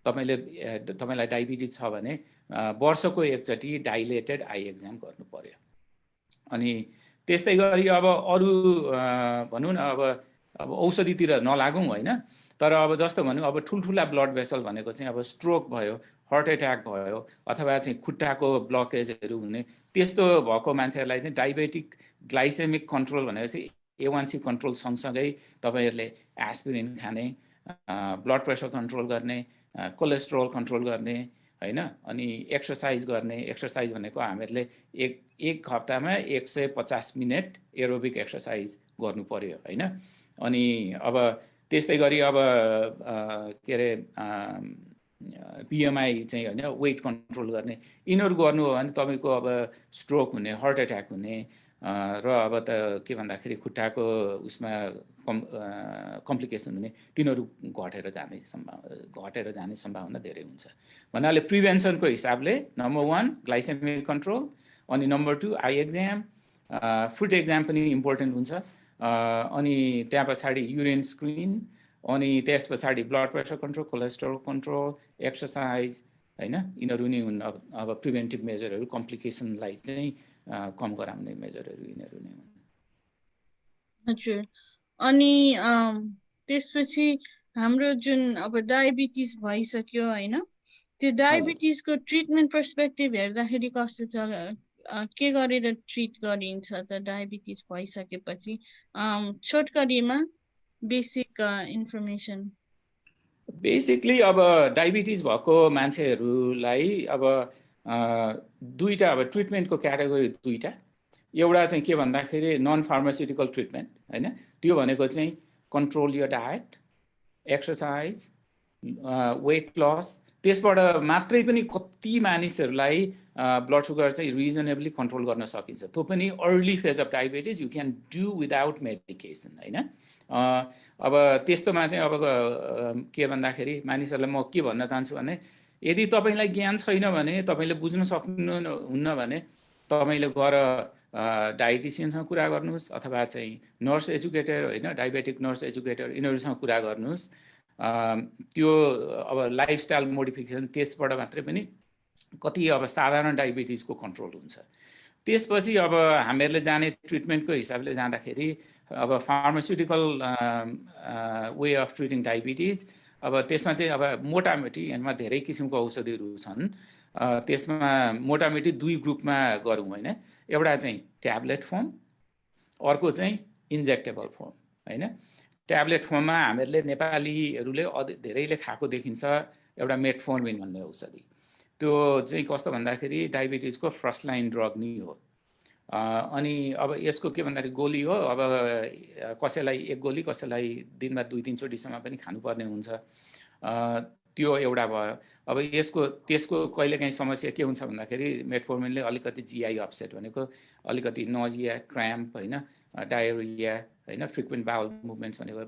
तपाईलाई डायबिटिज छ भने वर्षको एकचोटि डाइलेटेड आई एक्जाम गर्नु पर्यो। अनि त्यस्तै गरी अब अरु भनौं न अब औषधितिर नलागौं हैन, तर अब जस्तो भनौं अब ठुलठुला ब्लड भेसल भनेको चाहिँ अब स्ट्रोक भयो, हार्ट अट्याक भयो अथवा चाहिँ खुट्टाको ब्लकेजहरु हुने त्यस्तो भएको मान्छेहरुलाई चाहिँ डायबेटिक ग्लाइसेमिक कन्ट्रोल भनेको चाहिँ A1C कन्ट्रोल सँगसँगै तपाईहरुले एस्पिरिन खाने, ब्लड प्रेसर कन्ट्रोल गर्ने, कोलेस्ट्रोल कन्ट्रोल गर्ने हैन, अनि एक्सरसाइज गर्ने। एक्सरसाइज भनेको हामीहरुले एक हप्तामा 150 मिनेट एरोबिक एक्सरसाइज गर्नु पर्यो हैन। अनि अब त्यस्तै गरी अब के अरे BMI चाहिँ हैन, वेट कन्ट्रोल गर्ने। इनहरु गर्नु हो भने तपाईको अब स्ट्रोक हुने, हार्ट अट्याक हुने र अब त के भन्दाखेरि खुट्टाको उसमा कम्प्लिकेसन हुने तिनीहरु घटेर जाने सम्भावना धेरै हुन्छ। भन्नाले प्रिभेन्सनको हिसाबले नम्बर 1 ग्लाइसेमिक कन्ट्रोल, अनि number 2 I exam, food exam पनि इम्पोर्टेन्ट हुन्छ, अनि त्यहाँ पछाडी युरिन स्क्रिन, अनि त्यस पछाडी blood pressure control, cholesterol control, exercise हैन। यिनीहरु नै हुन् अब प्रिभेन्टिभ मेजरहरु, कम्प्लिकेसनलाई चाहिँ कम गराउने मेजरहरु यिनीहरु नै हुन्। हजुर, अनि त्यसपछि हाम्रो जुन अब डायबिटिज भइसक्यो हैन, त्यो डायबिटिजको ट्रिटमेन्ट पर्सपेक्टिभ हेर्दाखेरि कस्तो छ? के गरेर ट्रिट गरिन्छ त डायबिटिज भइसकेपछि? छोटकरीमा बेसिक इन्फर्मेसन। बेसिकली अब डायबिटिज भएको मान्छेहरुलाई अब दुईटा अब ट्रिटमेन्टको क्याटेगोरी दुईटा। एउटा चाहिँ के भन्दाखेरि नन फार्मास्युटिकल ट्रिटमेन्ट हैन, त्यो भनेको चाहिँ control your diet, exercise, weight loss. त्यसबाट मात्रै पनि कति मानिसहरुलाई ब्लड सुगर चाहिँ रिजनेबली कन्ट्रोल गर्न सकिन्छ। त्यो पनि early phase of diabetes you can do without medication हैन। अब त्यस्तोमा चाहिँ अब के भन्दाखेरि मानिसहरुलाई म के भन्न चाहन्छु भने यदि तपाईलाई ज्ञान छैन भने, तपाईले बुझ्न सक्नुहुन्न भने तपाईले गएर डायटिशियनसँग कुरा गर्नुस् अथवा चाहिँ नर्स एजुकेटर हैन, डायबेटिक नर्स एजुकेटर यिनीहरुसँग कुरा गर्नुस्। त्यो अब लाइफस्टाइल मोडिफिकेसन त्यसबाट मात्रै पनि कति अब साधारण डायबिटिजको कन्ट्रोल हुन्छ। त्यसपछि अब हामीहरुले जाने ट्रिटमेन्टको हिसाबले जाँदाखेरि अब pharmaceutical way of treating diabetes, अब त्यसमा चाहिँ अब मोटामोटी यसमा धेरै किसिमको औषधिहरु छन्। त्यसमा मोटामोटी दुई ग्रुपमा गरौँ हैन। एउटा चाहिँ ट्याब्लेट फर्म, अर्को चाहिँ इन्जेक्टेबल फर्म हैन। ट्याब्लेट फर्ममा हामीहरुले नेपालीहरुले धेरैले खाएको देखिन्छ एउटा मेटफोर्मिन भन्ने औषधि। त्यो चाहिँ कस्तो भन्दाखेरि डायबिटिजको फर्स्ट लाइन ड्रग नै हो। अनि अब यसको के भन्दाखेरि गोली हो। अब कसैलाई एक गोली, कसैलाई दिनमा 2-3 चोटिसम्म पनि खानुपर्ने हुन्छ। त्यो एउटा भयो। अब त्यसको कहिलेकाहीँ समस्या के हुन्छ भन्दाखेरि मेटफोर्मिनले अलिकति जीआई अपसेट भनेको अलिकति नजिया, क्र्याम्प हैन, डायरिया हैन, फ्रिक्वेन्ट बाउल मुभमेन्ट्स भनेको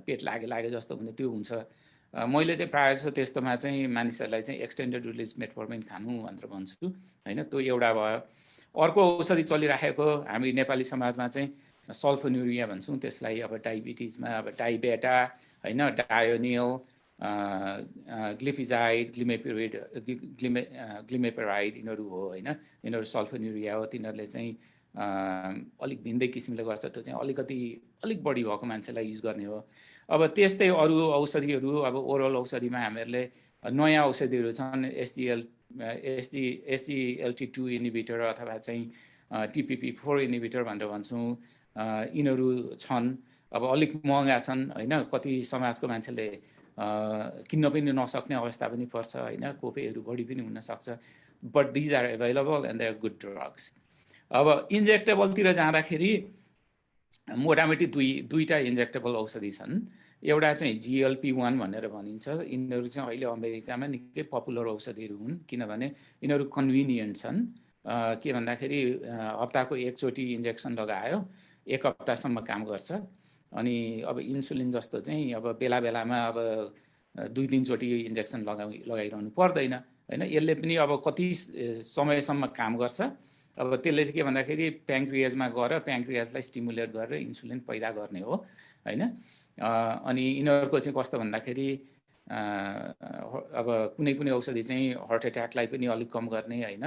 पेट लागे जस्तो हुने त्यो हुन्छ। मैले चाहिँ प्रायः जस्तो त्यस्तोमा चाहिँ मानिसहरुलाई चाहिँ एक्सटेन्डेड रिलिज मेटफोर्मिन खानु भनेर भन्छु हैन। त्यो एउटा भयो। अर्को औषधि चलिराखेको हामी नेपाली समाजमा चाहिँ सल्फोन्युरिया भन्छौं। त्यसलाई अब डायबिटिजमा अब डाइबेटा हैन, डायोनिल, ग्लिपिजाइड, ग्लिमेपेराइड यिनीहरु हो हैन। यिनीहरु सल्फोन्युरिया हो। तिनीहरुले चाहिँ अलिक भिन्दै किसिमले गर्छ। त्यो चाहिँ अलिक बढी भएको मान्छेलाई युज गर्ने हो। अब त्यस्तै अरु औषधिहरु अब ओरल औषधिमा हामीहरुले नयाँ औषधिहरु छन्। SGLT2 इन्हिबिटर अथवा चाहिँ TPP4 इन्हिबिटर भनेर भन्छौं। यिनीहरु छन्। अब अलिक महँगा छन् हैन। कति समाजको मान्छेले किन्न पनि नसक्ने अवस्था पनि पर्छ हैन। कोपेहरु बढी पनि हुन सक्छ। But these are available and they are good drugs. अब इन्जेक्टेबलतिर जाँदाखेरि मोटामोटी दुईटा इन्जेक्टेबल औषधि छन्। एउटा चाहिँ GLP-1 भनेर भनिन्छ। यिनीहरू चाहिँ अहिले अमेरिकामा निकै पपुलर औषधिहरू हुन्, किनभने यिनीहरू कन्भिनियन्ट छन्। के भन्दाखेरि हप्ताको एकचोटि इन्जेक्सन लगायो, 1 हप्तासम्म काम गर्छ। अनि अब इन्सुलिन जस्तो चाहिँ अब बेला बेलामा अब 2-3 चोटि इन्जेक्सन लगाइरहनु पर्दैन हैन। यसले पनि अब कति समयसम्म काम गर्छ। अब त्यसले के भन्दाखेरि प्याङ्क्रियाजमा गएर प्याङ्क्रियाजलाई स्टिमुलेट गरेर इन्सुलिन पैदा गर्ने हो हैन। अनि यिनीहरूको चाहिँ कस्तो भन्दाखेरि अब कुनै औषधि चाहिँ हार्ट एट्याकलाई पनि अलिक कम गर्ने हैन,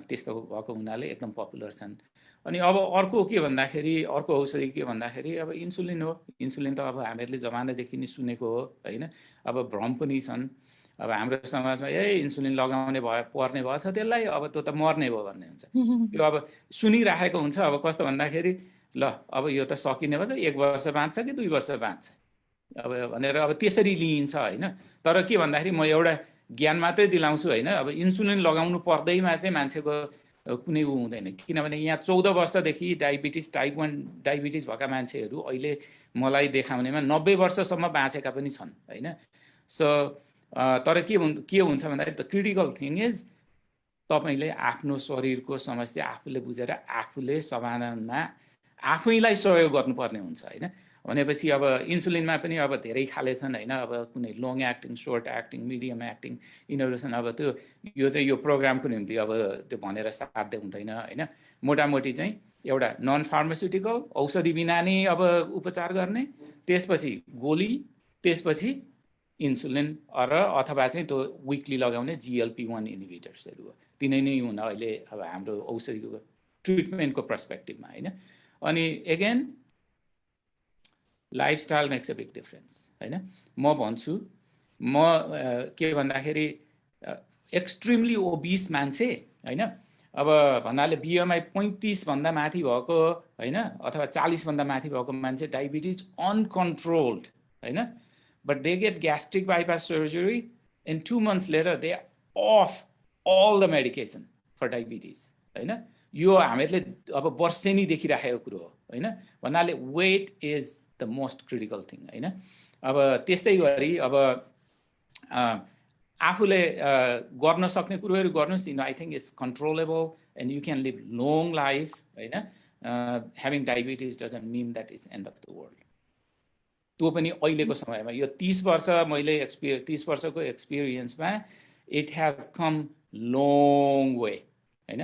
त्यस्तो भएको हुनाले एकदम पपुलर छन्। अनि अब अर्को के भन्दाखेरि अर्को औषधि के भन्दाखेरि अब इन्सुलिन हो। इन्सुलिन त अब हामीहरूले जमानादेखि नै सुनेको हो हैन। अब भ्रम पनि छन्। अब हाम्रो समाजमा इन्सुलिन लगाउने पर्ने भएछ त्यसलाई, अब त्यो त मर्ने भयो भन्ने हुन्छ। त्यो अब सुनिराखेको हुन्छ। अब कस्तो भन्दाखेरि ल अब यो त सकिने भयो, 1 वर्ष बाँच्छ कि 2 वर्ष बाँच्छ अब भनेर अब त्यसरी लिइन्छ हैन। तर के भन्दाखेरि म एउटा ज्ञान मात्रै दिलाउँछु हैन। अब इन्सुलिन लगाउनु पर्दैमा चाहिँ मान्छेको कुनै हुँदैन, किनभने यहाँ 14 वर्षदेखि डायबिटिज टाइप 1 डायबिटिज भएका मान्छेहरू अहिले मलाई देखाउनेमा 90 वर्षसम्म बाँचेका पनि छन् हैन। सो तर के हुन्छ भन्दाखेरि द क्रिटिकल थिङ इज तपाईले आफ्नो शरीरको समस्या आफूले बुझेर आफूले समाधानमा आफैलाई सहयोग गर्नुपर्ने हुन्छ हैन। भनेपछि अब इन्सुलिनमा पनि अब धेरै खाले छन् हैन। अब कुनै long acting, short acting, medium acting यिनीहरू छन्। अब त्यो यो चाहिँ यो प्रोग्रामको निम्ति अब त्यो भनेर साध्य हुँदैन हैन। मोटामोटी चाहिँ एउटा नन फार्मास्युटिकल औषधि बिना नै अब उपचार गर्ने, त्यसपछि गोली, त्यसपछि इन्सुलिन अथवा चाहिँ त्यो विकली लगाउने GLP-1 इन्हिबिटर्सहरू हो। तिनै नै हुन अहिले अब हाम्रो औषधिको ट्रिटमेन्टको पर्सपेक्टिभमा हैन। अनि again lifestyle makes a big difference हैन। म भन्छु म के भन्दाखेरि एक्सट्रिमली ओबिस मान्छे हैन, अब भन्नाले BMI 35 भन्दा माथि भएको हैन अथवा 40 भन्दा माथि भएको मान्छे डायबिटिज अनकन्ट्रोल्ड हैन, but they get gastric bypass surgery and 2 months later they are off all the medication for diabetes हैन। यो हामीले अब वर्षेनी देखिराखेको कुरो हो हैन। भन्नाले weight is the most critical thing हैन। अब त्यस्तै गरी अब आफूले गर्न सक्ने कुरोहरू गर्नुस्। I think it's controllable and you can live long life हैन। Having diabetes doesn't mean that is end of the world. त्यो पनि अहिलेको समयमा यो 30 वर्ष मैले 30 वर्षको एक्सपिरियन्समा it has come long way हैन।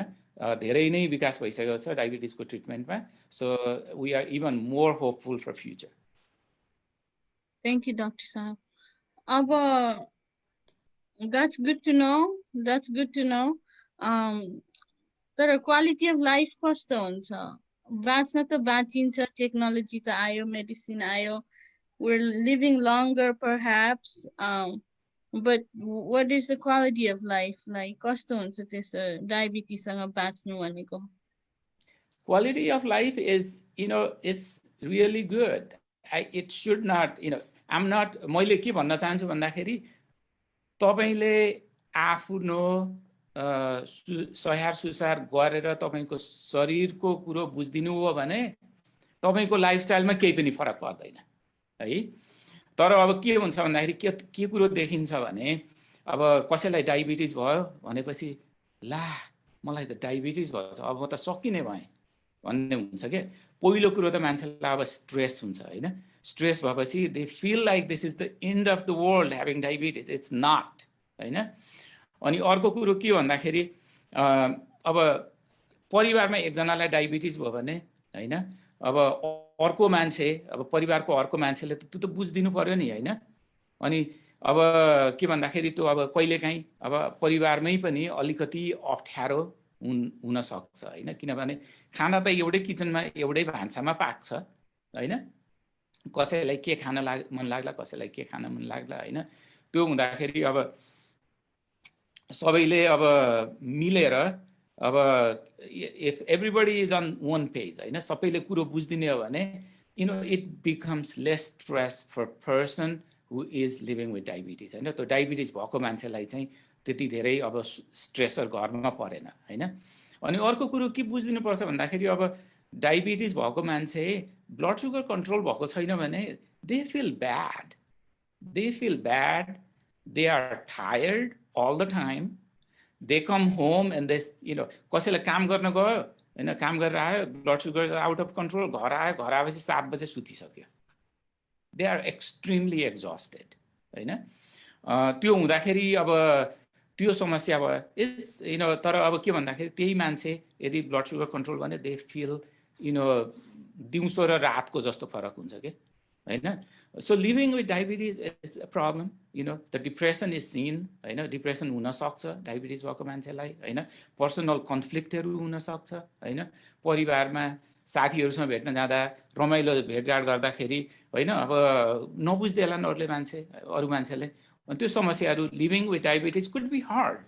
धेरै नै विकास भइसकेको छ डायबिटिजको ट्रिटमेन्टमा। So we are even more hopeful for future. Thank you doctor साहब। अब that's good to know. तर क्वालिटी अफ लाइफ कस्तो हुन्छ? बाँच्न त बाँचिन्छ, टेक्नोलोजी त आयो, मेडिसिन आयो, we're living longer perhaps, but what is the quality of life like? कस्तो हुन्छ त्यस्तो डायबिटिससँग बाँच्नु भनेको? Quality of life is, it's really good. It should not, I'm not, मैले के भन्न चाहन्छु भन्दाखेरि तपाईले आफ्नो सहार सुसार गरेर तपाईको शरीरको कुरो बुझ्दिनु हो भने तपाईको लाइफस्टाइलमा केही पनि फरक पर्दैन है। तर अब के हुन्छ भन्दाखेरि के कुरो देखिन्छ भने अब कसैलाई डायबिटिज भयो भनेपछि ला मलाई त डायबिटिज भएछ, अब म त सकिने भएँ भन्ने हुन्छ के। पहिलो कुरो त मान्छेलाई अब स्ट्रेस हुन्छ हैन। स्ट्रेस भएपछि they feel like this is the end of the world having diabetes. It's not हैन। अनि अर्को कुरो के भन्दाखेरि अब परिवारमा एकजनालाई डायबिटिज भयो भने हैन, अब अर्को मान्छे, अब परिवारको अर्को मान्छेले त्यो त बुझ्दिनु पर्यो नि हैन। अनि अब के भन्दाखेरि त्यो अब कहिलेकाहीँ अब परिवारमै पनि अलिकति अप्ठ्यारो हुन सक्छ हैन, किनभने खाना त एउटै किचनमा एउटै भान्सामा पाक्छ हैन। कसैलाई के खान मन लाग्ला, कसैलाई के खान मन लाग्ला हैन। त्यो हुँदाखेरि अब सबैले अब मिलेर अब if everybody is on one page हैन, सबैले कुरो बुझ्दिने हो भने it becomes less stress for person who is living with diabetes हैन। त्यो डायबिटिज भएको मान्छेलाई चाहिँ त्यति धेरै अब स्ट्रेसर घरमा परेन हैन। अनि अर्को कुरो के बुझिदिनुपर्छ भन्दाखेरि अब डायबिटिज भएको मान्छे ब्लड सुगर कन्ट्रोल भएको छैन भने they feel bad, they are tired all the time, they come home and they कसैलाई काम गर्न गयो होइन, काम गरेर आयो, blood sugar out of control, घर आएपछि 7 बजे सुतिसक्यो, दे आर एक्सट्रिमली एक्जस्टेड होइन। त्यो हुँदाखेरि अब त्यो समस्या भयो इट्स तर अब के भन्दाखेरि त्यही मान्छे यदि ब्लड सुगर कन्ट्रोल भने दे फिल दिउँसो र रातको जस्तो फरक हुन्छ कि होइन। So living with diabetes it's a problem, the depression is seen होइन, डिप्रेसन हुनसक्छ डायबिटिज भएको मान्छेलाई होइन, पर्सनल कन्फ्लिक्टहरू हुनसक्छ होइन, परिवारमा साथीहरूसँग भेट्न जाँदा रमाइलो भेटघाट गर्दाखेरि होइन, अब नबुझ्दैलान् अरू मान्छेले, अनि त्यो समस्याहरू living with diabetes could be hard.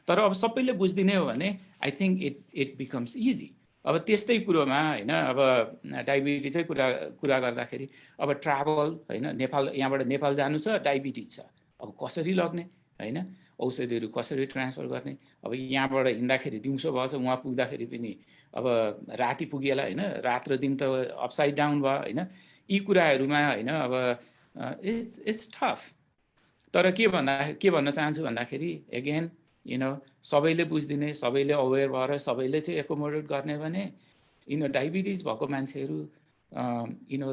तर अब सबैले बुझिदिने हो भने I think it becomes easy. अब त्यस्तै कुरोमा होइन, अब डायबिटिजै कुरा गर्दाखेरि अब ट्राभल होइन, यहाँबाट नेपाल जानु छ, डायबिटिज छ, अब कसरी लग्ने होइन, औषधिहरू कसरी ट्रान्सफर गर्ने, अब यहाँबाट हिँड्दाखेरि दिउँसो भएछ, उहाँ पुग्दाखेरि पनि अब राति पुगेला होइन, रात र दिन त अपसाइड डाउन भयो होइन, यी कुराहरूमा होइन अब इट्स टफ। तर के भन्न चाहन्छु भन्दाखेरि एगेन सबैले बुझिदिने, सबैले अवेर भएर सबैले चाहिँ एकोमोडेट गर्ने भने डायबिटिज भएको मान्छेहरू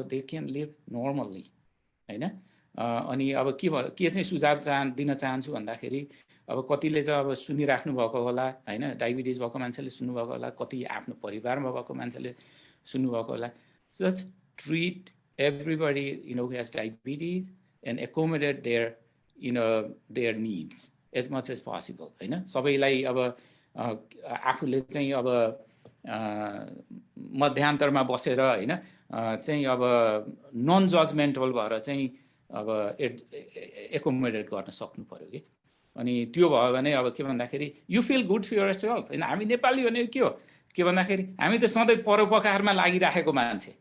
दे क्यान लिभ नर्मल्ली होइन। अनि अब के चाहिँ सुझाव दिन चाहन्छु भन्दाखेरि अब कतिले चाहिँ अब सुनिराख्नु भएको होला होइन, डायबिटिज भएको मान्छेले सुन्नुभएको होला, कति आफ्नो परिवारमा भएको मान्छेले सुन्नुभएको होला, just treat everybody who has diabetes and accommodate their needs as much as possible होइन। सबैलाई अब आफूले चाहिँ अब मध्यान्तरमा बसेर होइन चाहिँ अब नन जजमेन्टल भएर चाहिँ अब एकोमोडेट गर्न सक्नु पर्यो कि। अनि त्यो भयो भने अब के भन्दाखेरि you feel good for yourself होइन। हामी नेपाली भनेको के भन्दाखेरि हामी त सधैँ परोपकारमा लागिराखेको मान्छे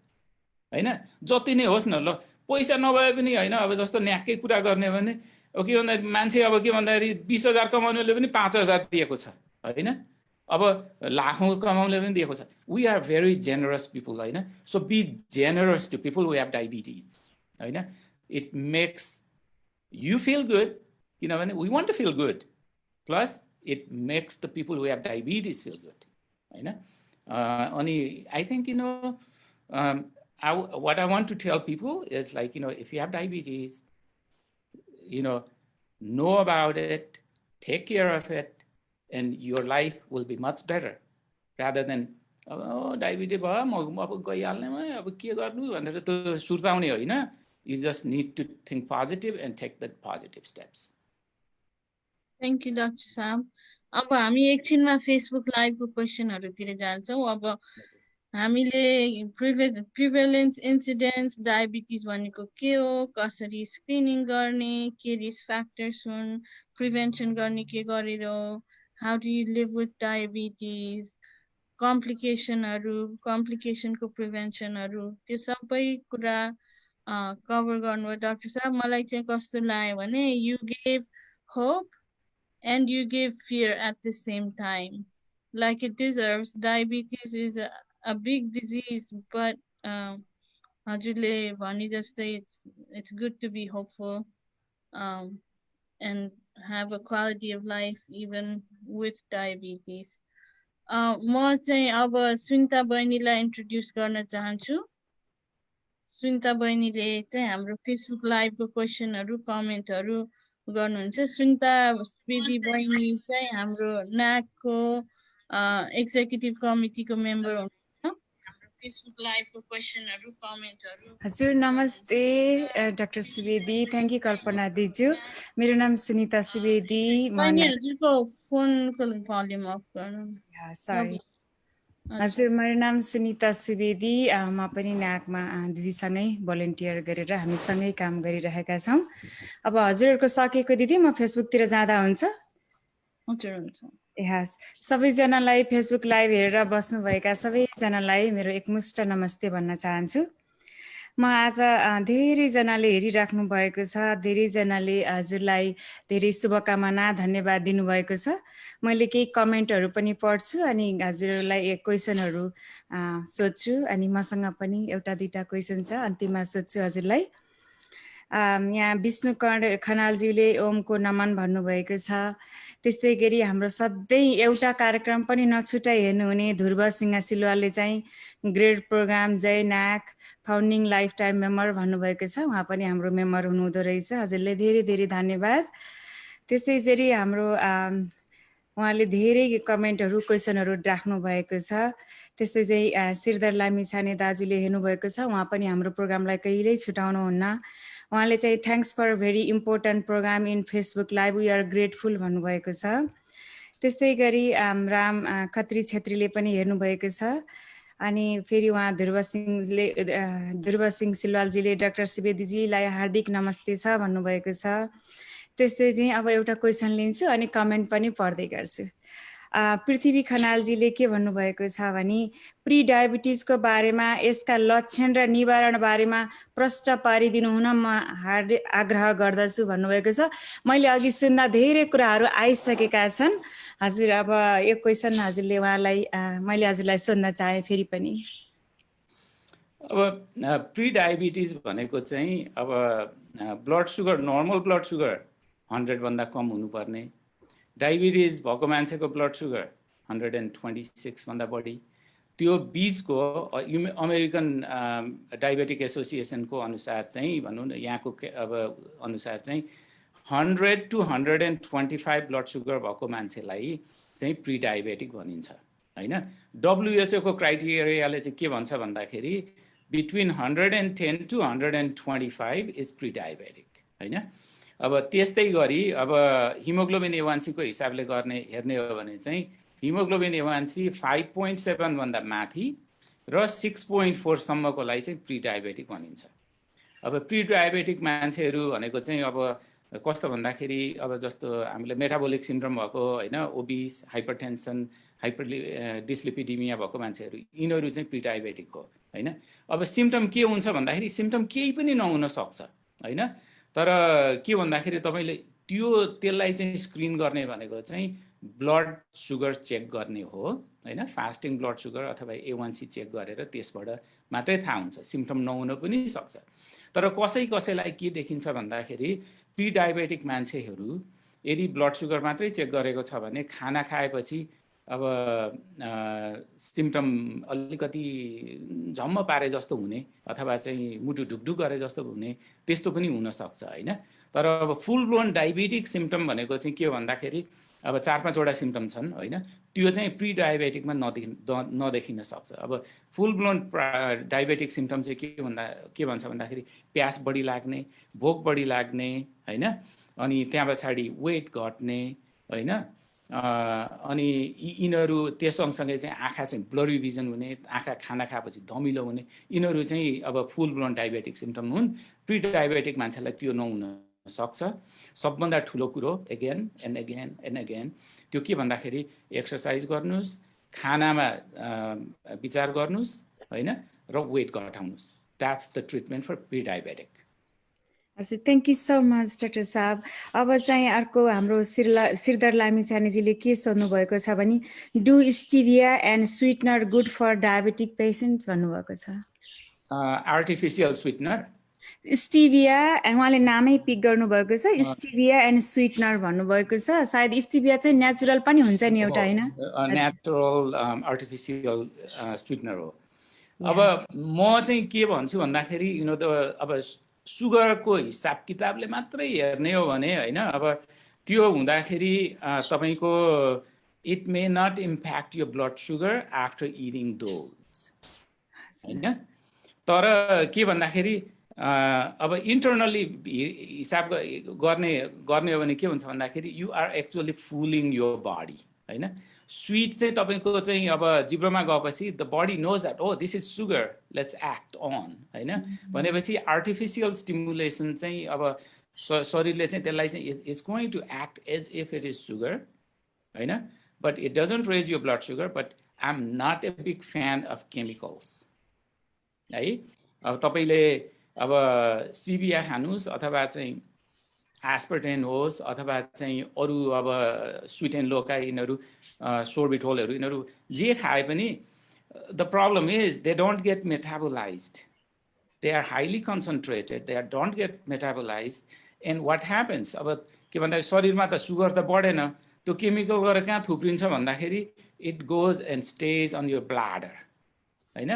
होइन, जति नै होस् न, ल पैसा नभए पनि होइन, अब जस्तो न्याक्कै कुरा गर्ने भने अब के भन्दा मान्छे अब के भन्दाखेरि 20,000 कमाउनेले पनि 5,000 दिएको छ होइन, अब लाखौँ कमाउनेले पनि दिएको छ। We are very generous people होइन। So be generous to people who have diabetes होइन। It makes you feel good, किनभने we want to feel good, plus it makes the people who have diabetes feel good होइन। अनि I think what I want to tell people is like, if you have diabetes, know about it, take care of it, and your life will be much better rather than diabetes भयो म अब गइहाल्नेमा अब के गर्नु भनेर त सुर्ताउने होइन। You just need to think positive and take the positive steps. Thank you, Dr. Sam. अब हामी एकछिनमा फेसबुक लाइभको क्वेसनहरुतिर जान्छौँ। अब हामीले प्रिभेलेन्स इन्सिडेन्ट्स डायबिटिज भनेको के हो, कसरी स्क्रिनिङ गर्ने, के रिस्क फ्याक्टर्स हुन्, प्रिभेन्सन गर्ने के गरेर हो, how do you live with diabetes, कम्प्लिकेसनको प्रिभेन्सनहरू, त्यो सबै कुरा कभर गर्नुभयो डाक्टर साहब। मलाई चाहिँ कस्तो लाग्यो भने you gave hope and you give fear at the same time, like it deserves. Diabetes is a big disease, but हजुरले भने जस्तै it's good to be hopeful and have a quality of life even with diabetes. म चाहिँ अब सुनिता बहिनीलाई इन्ट्रोड्युस गर्न चाहन्छु। सुनिता बहिनीले चाहिँ हाम्रो फेसबुक लाइभको क्वेसनहरू कमेन्टहरू गर्नुहुन्छ। सुनिता सुवेदी बहिनी चाहिँ हाम्रो नाकको एक्जिक्युटिभ कमिटीको मेम्बर हुनुहुन्छ। हाम्रो फेसबुक लाइभको क्वेसनहरू कमेन्टहरू। हजुर नमस्ते डाक्टर सुवेदी, थ्याङ्क यू कल्पना दिजु। मेरो नाम सुनिता सुवेदी। हजुरको फोनको भोल्युम अफ गर्नु। सरी हजुर, मेरो नाम सुनिता सुवेदी। म पनि नाकमा दिदीसँगै भोलिन्टियर गरेर हामी सँगै काम गरिरहेका छौँ। अब हजुरहरूको सकेको दिदी म फेसबुकतिर जाँदा हुन्छ? हजुर हुन्छ। यस, सबैजनालाई फेसबुक लाइभ हेरेर बस्नुभएका सबैजनालाई मेरो एकमुष्ट नमस्ते भन्न चाहन्छु। म आज धेरैजनाले हेरिराख्नु भएको छ, धेरैजनाले हजुरलाई धेरै शुभकामना धन्यवाद दिनुभएको छ। मैले केही कमेन्टहरू पनि पढ्छु अनि हजुरलाई क्वेसनहरू सोध्छु अनि मसँग पनि एउटा दुईटा क्वेसन छ, अन्तिममा सोध्छु हजुरलाई। यहाँ विष्णु खनालज्यूले ओमको नमन भन्नुभएको छ। त्यस्तै गरी हाम्रो सधैँ एउटा कार्यक्रम पनि नछुटाइ हेर्नुहुने ध्रुव सिंह सिलवालले चाहिँ ग्रेड प्रोग्राम जय नाक फाउन्डिङ लाइफ टाइम मेम्बर भन्नुभएको छ। उहाँ पनि हाम्रो मेम्बर हुनुहुँदो रहेछ, हजुरले धेरै धेरै धन्यवाद। त्यसै गरी हाम्रो उहाँले धेरै कमेन्टहरू क्वेसनहरू राख्नु भएको छ। त्यस्तै चाहिँ श्रीधर लामिछाने दाजुले हेर्नुभएको छ, उहाँ पनि हाम्रो प्रोग्रामलाई कहिल्यै छुटाउनुहुन्न। उहाँले चाहिँ thanks for very important programme in Facebook live, we are grateful भन्नुभएको छ। त्यस्तै गरी राम खत्री छेत्रीले पनि हेर्नुभएको छ। अनि फेरि उहाँ ध्रुव सिंह सिलवालजीले डाक्टर सुवेदीजीलाई हार्दिक नमस्ते छ भन्नुभएको छ। त्यस्तै चाहिँ अब एउटा क्वेसन लिन्छु अनि कमेन्ट पनि पढ्दै गर्छु। पृथ्वी खनालजीले के भन्नुभएको छ भने प्री डायबिटिजको बारेमा यसका लक्षण र निवारण बारेमा प्रष्ट पारिदिनु हुन म हार्दिक आग्रह गर्दछु भन्नुभएको छ। मैले अघि सुन्दा धेरै कुराहरू आइसकेका छन्। हजुर अब यो क्वेसन हजुरले उहाँलाई मैले हजुरलाई सोध्न चाहे फेरि पनि। अब प्री डायबिटिज भनेको चाहिँ अब blood sugar, normal blood sugar 100 भन्दा कम हुनुपर्ने, डायबिटिज भएको मान्छेको ब्लड सुगर 126 भन्दा बढी, त्यो बीचको अमेरिकन डायबेटिक एसोसिएसनको अनुसार चाहिँ भनौँ न यहाँको अब अनुसार चाहिँ 100 to 125 ब्लड सुगर भएको मान्छेलाई चाहिँ प्री डायबेटिक भनिन्छ हैन। WHO को क्राइटेरियाले चाहिँ के भन्छ भन्दाखेरि between 110 to 125 is pre diabetic हैन। अब त्यस्तै गरी अब हिमोग्लोबिन A1C को हिसाबले हेर्ने हो भने चाहिँ हिमोग्लोबिन A1C 5.7 भन्दा माथि र 6.4 सम्मकोलाई चाहिँ प्री डायबेटिक भनिन्छ। अब प्री डायबेटिक मान्छेहरू भनेको चाहिँ अब कस्तो भन्दाखेरि अब जस्तो हामीले मेटाबोलिक सिन्ड्रोम भएको हैन, ओबिस, हाइपरटेन्सन, डिस्लिपिडिमिया भएको मान्छेहरू, यिनीहरू चाहिँ प्री डायबेटिक हो हैन। अब सिम्पटम के हुन्छ भन्दाखेरि सिम्पटम केही पनि नहुन सक्छ हैन, तर के भन्दाखेरि तपाईले त्यसलाई चाहिँ स्क्रिन गर्ने भनेको चाहिँ ब्लड सुगर चेक गर्ने हो हैन, फास्टिङ ब्लड सुगर अथवा A1C चेक गरेर त्यसबाट मात्रै थाहा हुन्छ, सिम्पटम नहुन पनि सक्छ। तर कसैलाई के देखिन्छ भन्दाखेरि प्री डायबेटिक मान्छेहरू यदि ब्लड सुगर मात्रै चेक गरेको छ भने खाना खाएपछि अब सिम्पटम अलिकति झम्म पारे जस्तो हुने अथवा चाहिँ मुटु ढुकढुक गरे जस्तो हुने त्यस्तो पनि हुन सक्छ हैन। तर अब फुल ब्लोन डायबिटिक सिम्पटम भनेको चाहिँ के भन्दाखेरि अब 4-5 वटा सिम्पटम छन् हैन, त्यो चाहिँ प्री डायबेटिकमा नदेखिन सक्छ। अब फुल ब्लोन डायबेटिक सिम्पटम चाहिँ के भन्छ भन्दाखेरि प्यास बढी लाग्ने, भोक बढी लाग्ने हैन, अनि त्यहाँ पछाडि वेट घट्ने हैन, अनि यिनीहरू त्यो सँगसँगै चाहिँ आँखा चाहिँ ब्लरी भिजन हुने, आँखा खाना खाएपछि धमिलो हुने, यिनीहरू चाहिँ अब फुल ब्लोन डायबेटिक सिम्पटम हुन्। प्री डायबेटिक मान्छेलाई त्यो नहुन सक्छ। सबभन्दा ठुलो कुरो अगेन एन्ड अगेन त्यो के भन्दाखेरि एक्सर्साइज गर्नुस्, खानामा विचार गर्नुस् हैन, र वेट घटाउनुस्। That's the treatment for pre diabetic. हजुर, thank you so much doctor साहब। अब चाहिँ अर्को हाम्रो श्रीधर लामिछानेजीले के सोध्नु भएको छ भने do stevia and sweetener good for diabetic patients भन्नुभएको छ। आर्टिफिसियल स्विटनर स्टिभिया, उहाँले नामै पिक गर्नुभएको छ, स्टिभिया एन्ड स्विटनर भन्नुभएको छ। सायद स्टिभिया चाहिँ नेचुरल पनि हुन्छ नि एउटा हैन, नेचुरल आर्टिफिसियल स्विटनर हो। अब म चाहिँ के भन्छु भन्दाखेरि अब सुगरको हिसाब किताबले मात्रै हेर्ने हो भने हैन, अब त्यो हुँदाखेरि तपाईको it may not impact your blood sugar after eating those हैन। तर के भन्दाखेरि अब इन्टरनली हिसाब गर्ने हो भने के हुन्छ भन्दाखेरि you are actually fooling your body हैन। स्वीट चाहिँ तपाईको चाहिँ अब जिब्रोमा गएपछि the body knows that oh this is sugar, let's act on हैन भनेपछि आर्टिफिसियल स्टिमुलेसन चाहिँ अब शरीरले चाहिँ त्यसलाई चाहिँ is going to act as if it is sugar हैन, but it doesn't raise your blood sugar. But I am not a big fan of chemicals है। अब तपाईँले अब सिबिया खानुहोस् अथवा चाहिँ एस्पर्टेन होस् अथवा चाहिँ अरू अब स्विट एन्ड लोका यिनीहरू सोर्बिटोलहरू यिनीहरू जे खाए पनि the problem is they don't get metabolised, they are highly concentrated, they are don't get metabolised and what happens, अब के भन्दा शरीरमा त सुगर त बढेन, त्यो केमिकल गरेर कहाँ थुप्रिन्छ भन्दाखेरि it goes and stays on your bladder होइन।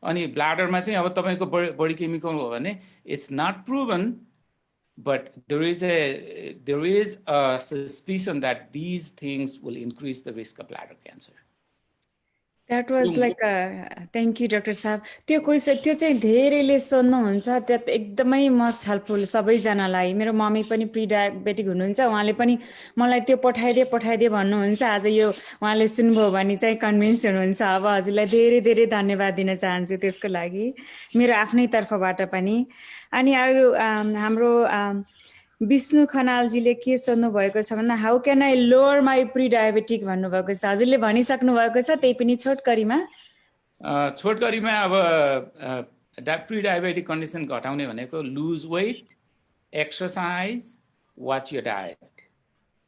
अनि ब्लाडरमा चाहिँ अब तपाईँको बढी केमिकल हो भने it's not proven, but there is a suspicion that these things will increase the risk of bladder cancer. That was like thank you doctor साहब। त्यो क्वेसन त्यो चाहिँ धेरैले सोध्नुहुन्छ, त्यो एकदमै मस्ट हेल्पफुल सबैजनालाई। मेरो मम्मी पनि प्री डायबेटिक हुनुहुन्छ, उहाँले पनि मलाई त्यो पठाइदिए भन्नुहुन्छ। आज यो उहाँले सुन्नुभयो भने चाहिँ कन्भिन्स हुनुहुन्छ। अब हजुरलाई धेरै धेरै धन्यवाद दिन चाहन्छु त्यसको लागि मेरो आफ्नै तर्फबाट पनि। अनि अरू हाम्रो विष्णु खनालजीले के सोध्नु भएको छ भन्दा how can I lower my pre diabetic भन्नुभएको छ। हजुरले भनिसक्नु भएको छ, त्यही पनि छोटकरीमा अब प्री डायबेटिक कन्डिसन घटाउने भनेको lose weight, exercise, watch your diet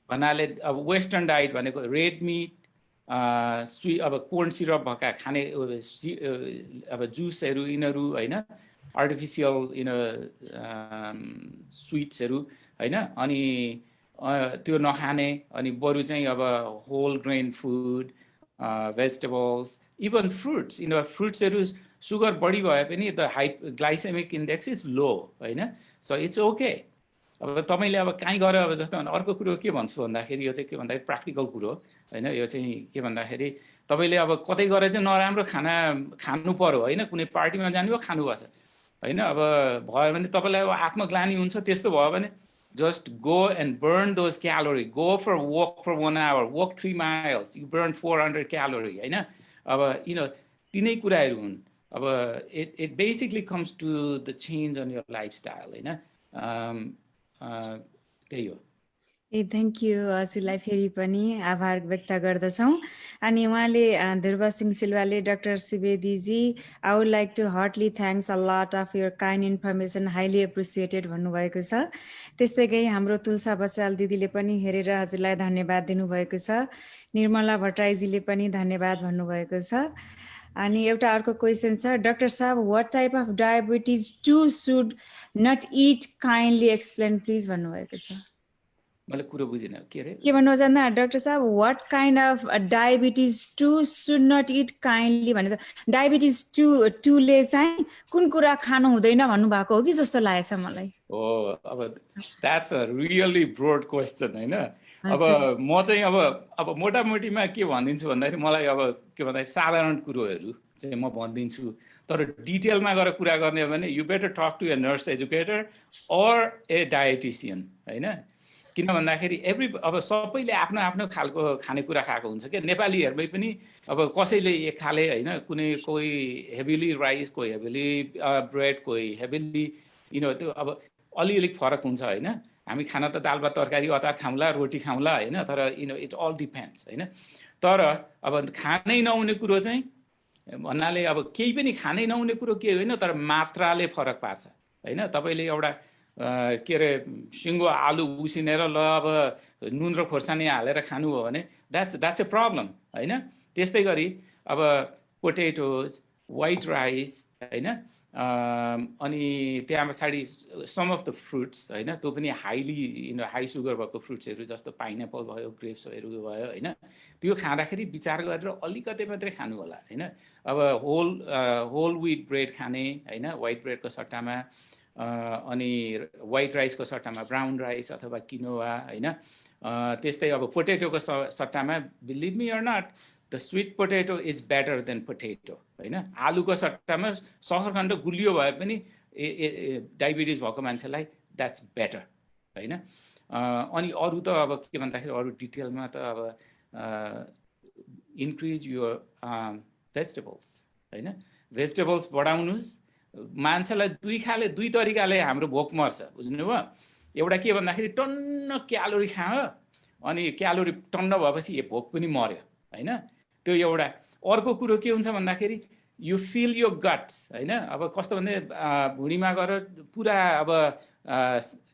भन्नाले अब वेस्टर्न डाइट भनेको रेड मिट, अब कोर्न सिरप भएका खाने अब जुसहरू यिनीहरू होइन, आर्टिफिसियल स्विट्सहरू होइन, अनि त्यो नखाने, अनि बरु चाहिँ अब whole grain food, vegetables, even fruits, फ्रुट्सहरू सुगर बढी भए पनि the glycemic index is low होइन, सो इट्स ओके। अब तपाईँले अब कहीँ गएर अब जस्तो अर्को कुरो के भन्छु भन्दाखेरि यो चाहिँ के भन्दाखेरि प्र्याक्टिकल कुरो होइन, यो चाहिँ के भन्दाखेरि तपाईँले अब कतै गएर चाहिँ नराम्रो खाना खानु पर्यो होइन, कुनै पार्टीमा जानुभयो खानुभएको छ होइन, अब भयो भने तपाईँलाई अब आत्मग्लानी हुन्छ, त्यस्तो भयो भने just go and burn those calorie, go for walk for 1 hour, walk 3 miles, you burn 400 calorie होइन। अब तिनै कुराहरू हुन्। अब it basically comes to the change on your lifestyle होइन, त्यही हो। ए थ्याङ्क यू हजुरलाई फेरि पनि आभार व्यक्त गर्दछौँ। अनि उहाँले ध्रुव सिंह सिल्वाले डाक्टर सुवेदीजी I would like to heartly thanks a lot of your kind information, highly appreciated भन्नुभएको छ। त्यस्तै गरी हाम्रो तुलसा बसाल दिदीले पनि हेरेर हजुरलाई धन्यवाद दिनुभएको छ। निर्मला भट्टराईजीले पनि धन्यवाद भन्नुभएको छ। अनि एउटा अर्को क्वेसन छ, डाक्टर साहब what type of diabetes 2 should not it kindly explain please भन्नुभएको छ। मैले कुरो बुझिनँ के अरे के भन्नु जान्दा डाक्टर साहब what kind of diabetes 2 should not it kindly भनेर डायबिटिज 2 ले चाहिँ कुन कुरा खानु हुँदैन भन्नुभएको हो कि जस्तो लागेछ मलाई। हो अब that's a really broad question होइन। अब म चाहिँ अब मोटामोटीमा के भनिदिन्छु भन्दाखेरि मलाई अब के भन्दाखेरि साधारण कुरोहरू चाहिँ म भनिदिन्छु, तर डिटेलमा गएर कुरा गर्ने हो भने you better talk to a nurse educator or a dietitian होइन। किन भन्दाखेरि अब सबैले आफ्नो आफ्नो खालको खानेकुरा खाएको हुन्छ क्या। नेपालीहरूमै पनि अब कसैले एक खाले होइन, कोही हेभिली राइस, कोही हेभिली ब्रेड, कोही हेभिली त्यो अब अलिअलि फरक हुन्छ होइन। हामी खाना त दाल भात तरकारी अचार खाउँला, रोटी खाउँला होइन, तर इट अल डिपेन्ड्स होइन। तर अब खानै नहुने कुरो चाहिँ भन्नाले अब केही पनि खानै नहुने कुरो के होइन, तर मात्राले फरक पार्छ होइन। तपाईँले एउटा के अरे सिङ्गो आलु उसिनेर ल अब नुन र खोर्सानी हालेर खानु हो भने द्याट्स ए प्रब्लम होइन। त्यस्तै गरी अब पोटेटोज, वाइट राइस होइन, अनि त्यहाँ पछाडि सम अफ द फ्रुट्स होइन, त्यो पनि हाइली हाई सुगर भएको फ्रुट्सहरू जस्तो पाइनएप्पल भयो, ग्रेप्सहरू भयो होइन, त्यो खाँदाखेरि विचार गरेर अलिकति मात्रै खानु होला होइन। अब होल विट ब्रेड खाने होइन, वाइट ब्रेडको सट्टामा, अनि वाइट राइसको सट्टामा ब्राउन राइस अथवा किनोवा होइन। त्यस्तै अब पोटेटोको सट्टामा believe me or not the sweet potato is better than potato होइन। आलुको सट्टामा सकरखण्ड गुलियो भए पनि डायबिटिज भएको मान्छेलाई द्याट्स बेटर होइन। अनि अरू त अब के भन्दाखेरि अरू डिटेलमा त अब इन्क्रिज युर भेजिटेबल्स होइन, भेजिटेबल्स बढाउनुहोस्। मान्छेलाई दुई तरिकाले हाम्रो भोक मर्छ बुझ्नुभयो। एउटा के भन्दाखेरि टन्न क्यालोरी खायो अनि क्यालोरी टन्न भएपछि भोक पनि मर्यो होइन, त्यो एउटा। अर्को कुरो के हुन्छ भन्दाखेरि you feel your guts, हैन? अब कस्तो भने भुँडीमा गएर पुरा अब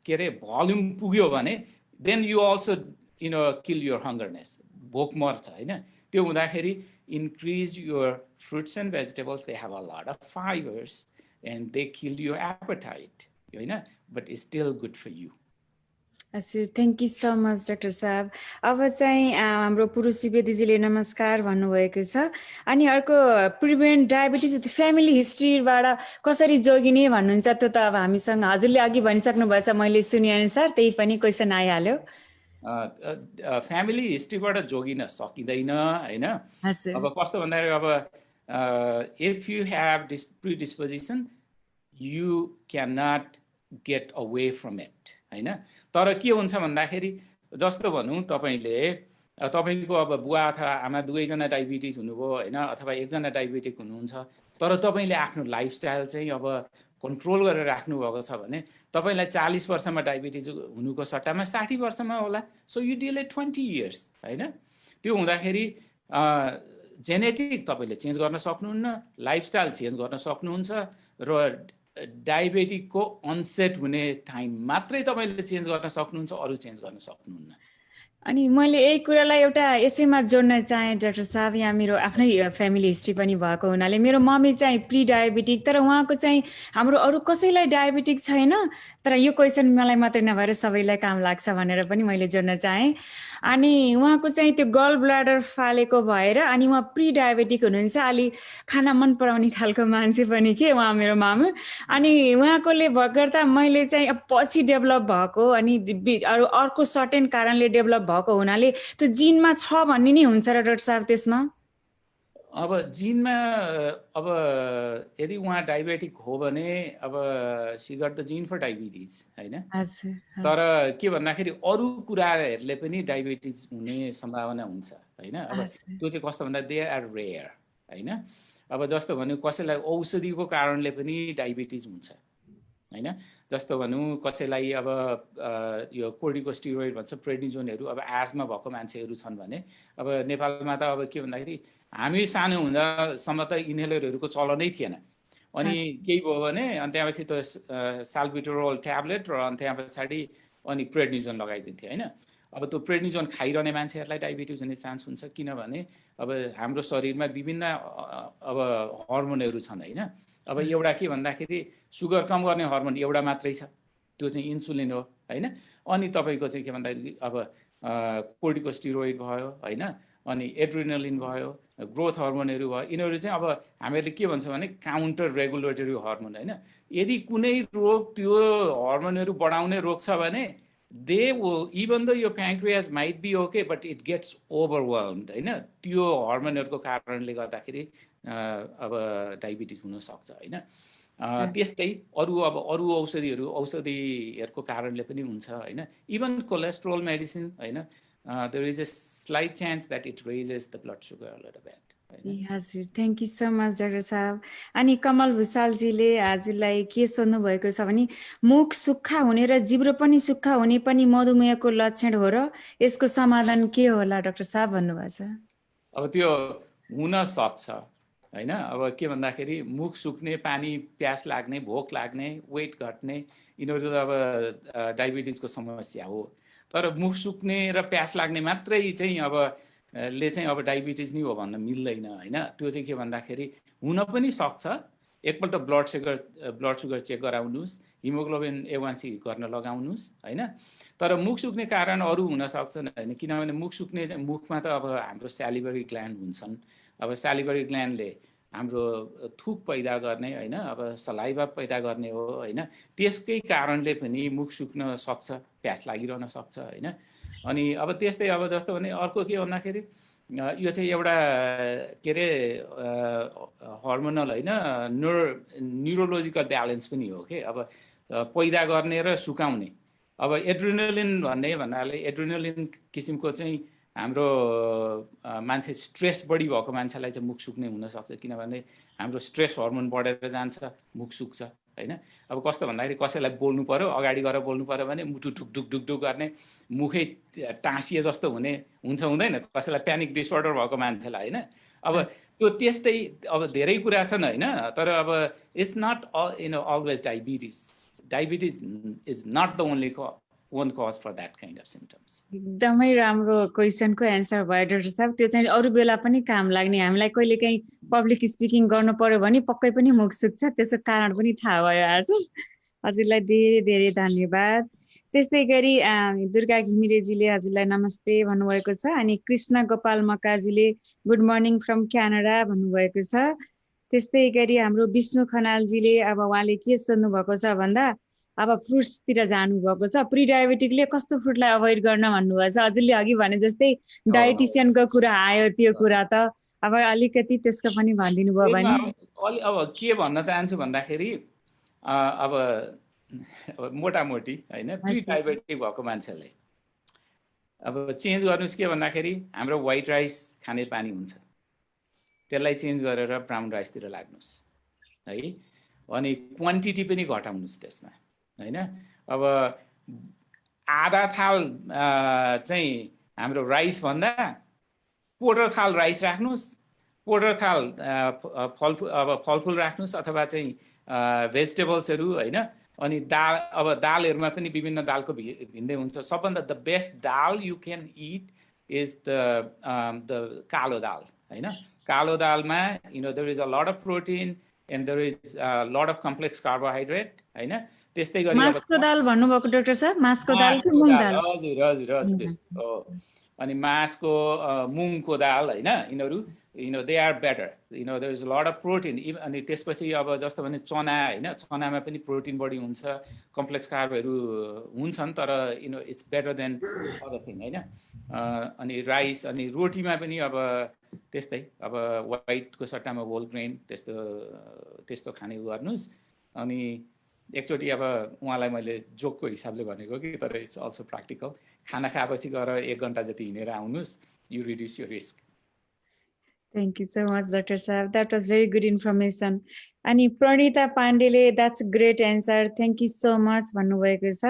के अरे भोल्युम पुग्यो भने then you also kill your hungerness. भोक मर्छ, हैन? त्यो हुँदाखेरि increase your fruits and vegetables. They have a lot of fibers and they kill your appetite, हैन? But it's still good for you. हजुर, thank you so much doctor साहब। अब चाहिँ हाम्रो पुरुष सुवेदीजीले नमस्कार भन्नुभएको छ। अनि अर्को प्रिभेन्ट डायबिटिज फ्यामिली हिस्ट्रीबाट कसरी जोगिने भन्नुहुन्छ, त्यो त अब हामीसँग हजुरले अघि भनिसक्नु भएछ, मैले सुनेअनुसार त्यही पनि क्वेसन आइहाल्यो। फ्यामिली हिस्ट्रीबाट जोगिन सकिँदैन, हैन? अब कस्तो भन्दाखेरि अब if you have this predisposition you can not get away from it, हैन? तर के हुन्छ भन्दाखेरि जस्तो भनौँ तपाईँको अब बुवा अथवा आमा दुवैजना डायबिटिज हुनुभयो, हैन? अथवा एकजना डायबिटिक हुनुहुन्छ, तर तपाईँले आफ्नो लाइफस्टाइल चाहिँ अब कन्ट्रोल गरेर राख्नु भएको छ भने तपाईलाई 40 वर्षमा डायबिटिज हुनुको सट्टामा 60 वर्षमा होला। सो यु डिले 20 इयर्स, हैन? त्यो हुँदाखेरि जेनेटिक तपाईले चेन्ज गर्न सक्नुहुन्न, लाइफस्टाइल चेन्ज गर्न सक्नुहुन्छ र डायबिटिकको अनसेट हुने टाइम मात्रै तपाईले चेन्ज गर्न सक्नुहुन्छ, अरु चेन्ज गर्न सक्नुहुन्न। अनि मैले यही कुरालाई एउटा यसैमा जोड्न चाहे डाक्टर साहब, यहाँ मेरो आफ्नै फ्यामिली हिस्ट्री पनि भएको हुनाले मेरो मम्मी चाहिँ प्री डायबिटिक, तर उहाँको चाहिँ हाम्रो अरू कसैलाई डायबिटिक छैन, तर यो क्वेसन मलाई मात्रै नभएर सबैलाई काम लाग्छ भनेर पनि मैले जोड्न चाहेँ। अनि उहाँको चाहिँ त्यो गल ब्ल्याडर फालेको भएर अनि उहाँ प्री डायबिटिक हुनुहुन्छ, अलि खाना मन पराउने खालको मान्छे पनि के उहाँ मेरो मामु। अनि उहाँकोले गर्दा मैले चाहिँ पछि डेभलप भएको अनि अरू अर्को सर्टेन कारणले डेभलप भएको हुनाले त्यो जिनमा छ भन्ने नि हुन्छ र डाक्टर साहब त्यसमा? अब जिनमा अब यदि उहाँ डायबिटिक हो भने अब शी गट द जिन फर डायबिटिज, हैन? तर के भन्दाखेरि अरू कुराहरूले पनि डायबिटिज हुने सम्भावना हुन्छ, हैन? अब त्यो चाहिँ कस्तो भन्दा दे आर रेयर, हैन? अब जस्तो भन्नु कसैलाई औषधिको कारणले पनि डायबिटिज हुन्छ, हैन? जस्तो भनौँ कसैलाई अब यो कोर्टिकोस्टेरोइड भन्छ प्रेडनिजोनहरू अब एजमा भएको मान्छेहरू छन् भने अब नेपालमा त अब के भन्दाखेरि हामी सानो हुँदासम्म त इनहेलरहरूको चलनै थिएन। अनि केही भयो भने अनि त्यसपछि त साल्बिटोरोल ट्याब्लेट र अनि त्यहाँ पछाडि अनि प्रेडनिजोन लगाइदिन्थ्यो, हैन? अब त्यो प्रेडनिजोन खाइरहने मान्छेहरूलाई डायबिटिज हुने चान्स हुन्छ, किनभने अब हाम्रो शरीरमा विभिन्न अब हर्मोनहरू छन्, हैन? अब एउटा के भन्दाखेरि सुगर कम गर्ने हर्मोन एउटा मात्रै छ, त्यो चाहिँ इन्सुलिन हो, हैन? अनि तपाईको चाहिँ के भन्दाखेरि अब कोर्टिकोस्टेरोइड भयो, हैन? अनि एड्रिनलिन भयो, ग्रोथ हर्मोनहरू भयो, यिनीहरू चाहिँ अब हामीले के भन्छ भने काउन्टर रेगुलेटरी हर्मोन, हैन? यदि कुनै रोग त्यो हर्मोनहरू बढाउने रोग छ भने they will, even though your pancreas might be okay, but it gets overwhelmed, हैन? त्यो हर्मोनहरूको कारणले गर्दाखेरि अब डायबिटिज हुन सक्छ, हैन? त्यस्तै अरू अब अरू औषधिहरूको कारणले पनि हुन्छ, हैन? इभन कोलेस्ट्रोल मेडिसिन, हैन? there is a slight chance that it raises the blood sugar a little bit. हजुर, thank you so much doctor साहब। अनि कमल भुसालजीले हजुरलाई के सोध्नु भएको छ भने मुख सुक्खा हुने र जिब्रो पनि सुक्खा हुने पनि मधुमेहको लक्षण हो र यसको समाधान के होला डाक्टर साहब भन्नुभएको छ। अब त्यो हुन सक्छ, हैन? अब के भन्दाखेरि मुख सुक्ने, पानी प्यास लाग्ने, भोक लाग्ने, वेट घट्ने, यिनीहरू अब डायबिटिजको समस्या हो। तर मुख सुक्ने र प्यास लाग्ने मात्रै चाहिँ अब डायबिटिज नै हो भन्न मिल्दैन, हैन? त्यो चाहिँ के भन्दाखेरि हुन पनि सक्छ। एकपल्ट ब्लड सुगर चेक गराउनुस्, हिमोग्लोबिन A1C गर्न लगाउनुस्, हैन? तर मुख सुक्ने कारण अरू हुन सक्छन्, हैन? किनभने मुख सुक्ने मुखमा त अब हाम्रो स्यालिभरी ग्ल्यान्ड हुन्छन्। अब स्यालिभरी ग्ल्यान्डले हाम्रो थुक पैदा गर्ने, हैन? अब सलाइभा पैदा गर्ने हो, हैन? त्यसकै कारणले पनि मुख सुक्न सक्छ, प्यास लागिरहन सक्छ, हैन? अनि अब त्यस्तै अब जस्तो भने अर्को के भन्दाखेरि यो चाहिँ एउटा के अरे हर्मोनल, हैन? न्युरोलोजिकल ब्यालेन्स पनि हो के। अब पैदा गर्ने र सुकाउने, अब एड्रिनलिन भन्नाले एड्रिनलिन किसिमको चाहिँ हाम्रो मान्छे स्ट्रेस बढी भएको मान्छेलाई चाहिँ मुख सुक्ने हुन सक्छ, किनभने हाम्रो स्ट्रेस हर्मोन बढेर जान्छ, मुख सुक्छ, हैन। अब कस्तो भन्दाखेरि कसैलाई बोल्नु पर्यो, अगाडि गएर बोल्नु पर्यो भने मुटु ढुक ढुक ढुक ढुक गर्ने, मुखै टाँसिए जस्तो हुन्छ हुँदैन, कसैलाई प्यानिक डिसअर्डर भएको मान्छेलाई हैन। अब त्यो त्यस्तै अब धेरै कुरा छन् हैन, तर अब it's not always diabetes. Diabetes is not the only one cause for that kind of symptoms. एकदमै राम्रो क्वेशनको एन्सर भयो डाक्टर साहब। त्यो चाहिँ अरू बेला पनि काम लाग्ने, हामीलाई कहिले काहीँ पब्लिक स्पिकिङ गर्नु पर्यो भने पक्कै पनि मुख सुक्छ, त्यसको कारण पनि थाहा भयो आज। हजुरलाई धेरै धेरै धन्यवाद। त्यस्तै गरी दुर्गा घिमिरेजीले हजुरलाई नमस्ते भन्नुभएको छ। अनि कृष्ण गोपाल मकाजीले गुड मर्निङ फ्रम क्यानाडा भन्नुभएको छ। त्यस्तै गरी हाम्रो विष्णु खनालजीले अब उहाँले के सोध्नु भएको छ भन्दा अब फ्रुट्सतिर जानुभएको छ। प्रि डायबेटिकले कस्तो फ्रुटलाई अभोइड गर्न भन्नुभएको छ। हजुरले अघि भने जस्तै डायटिसियनको कुरा आयो, त्यो कुरा त अब अलिकति त्यसको पनि भनिदिनु भयो भने। अब के भन्न चाहन्छु भन्दाखेरि अब मोटामोटी हैन, प्रि डायबेटिक भएको मान्छेले अब चेन्ज गर्नुस् के भन्दाखेरि हाम्रो व्हाइट राइस खाने बानी हुन्छ, त्यसलाई चेन्ज गरेर ब्राउन राइसतिर लाग्नुस् है। अनि क्वान्टिटी पनि घटाउनुस् त्यसमा हैन। अब आधा थाल चाहिँ हाम्रो राइस भन्दा क्वार्टर थाल राइस राख्नुस्, क्वार्टर थाल फलफुल राख्नुस्, अथवा चाहिँ भेजिटेबल्सहरू हैन। अनि दाल, अब दालहरूमा पनि विभिन्न दालको भिन्दै हुन्छ। सबभन्दा the best dal you can eat is the कालो दाल हैन। कालो दालमा there is a lot of protein and there is a lot of complex carbohydrate हैन। त्यस्तै गरी मासको दाल भन्नुभएको डाक्टर साहब, मासको दाल कि मुङ दाल? हजुर हजुर हजुर हो। अनि मासको मुङको दाल हैन, यिनीहरू they are better, there is a lot of protein. अनि त्यसपछि अब जस्तो भने चना हैन, चनामा पनि प्रोटिन बढी हुन्छ, कम्प्लेक्स कार्बहरू हुन्छन्, तर it's better then other thing हैन। अनि राइस, अनि रोटीमा पनि अब त्यस्तै, अब व्हाइटको सट्टामा होल ग्रेन त्यस्तो खाने गर्नुस्। अनि एकचोटि अब उहाँलाई मैले जोकको हिसाबले भनेको कि, तर इट्स अल्सो प्र्याक्टिकल। खाना खाएपछि गएर 1 घन्टा जति हिँडेर आउनुहोस्, you reduce your risk. Thank you so much doctor साहब, that was very good information. अनि प्रणिता पाण्डेले that's great answer, thank you so much भन्नुभएको छ।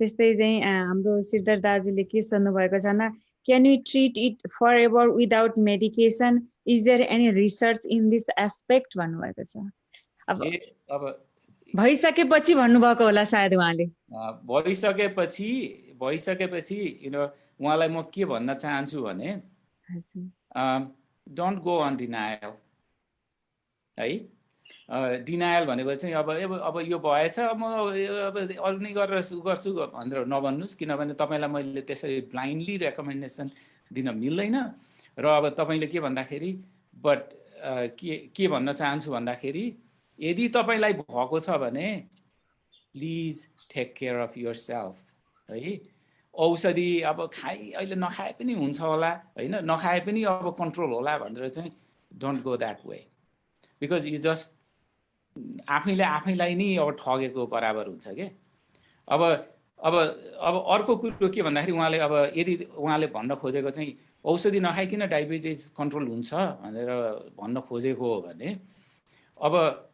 त्यस्तै चाहिँ हाम्रो सिद्धर दाजुले के सोध्नु भएको छ भन्दा can you treat it forever without medication, is there any research in this aspect भन्नुभएको छ। अब भइसकेपछि भन्नुभएको होला सायद उहाँले। भइसकेपछि उहाँलाई म के भन्न चाहन्छु भने डोन्ट गो अन डिनायल है। डिनायल भनेको चाहिँ अब यो भएछ, म अब अरू नै गरेर गर्छु भनेर नभन्नुहोस्, किनभने तपाईँलाई मैले त्यसरी ब्लाइन्डली रेकमेन्डेसन दिन मिल्दैन। र अब तपाईँले के भन्दाखेरि के भन्न चाहन्छु भन्दाखेरि यदि तपाईँलाई भएको छ भने please take care of yourself है। औषधि अब अहिले नखाए पनि हुन्छ होला हैन, नखाए पनि अब कन्ट्रोल होला भनेर चाहिँ don't go that way, because you just आफैलाई नै अब ठगेको बराबर हुन्छ के। अब अर्को कुरो के भन्दाखेरि यदि उहाँले भन्न खोजेको चाहिँ औषधि नखाइकन डायबिटिज कन्ट्रोल हुन्छ भनेर भन्न खोजेको हो भने, अब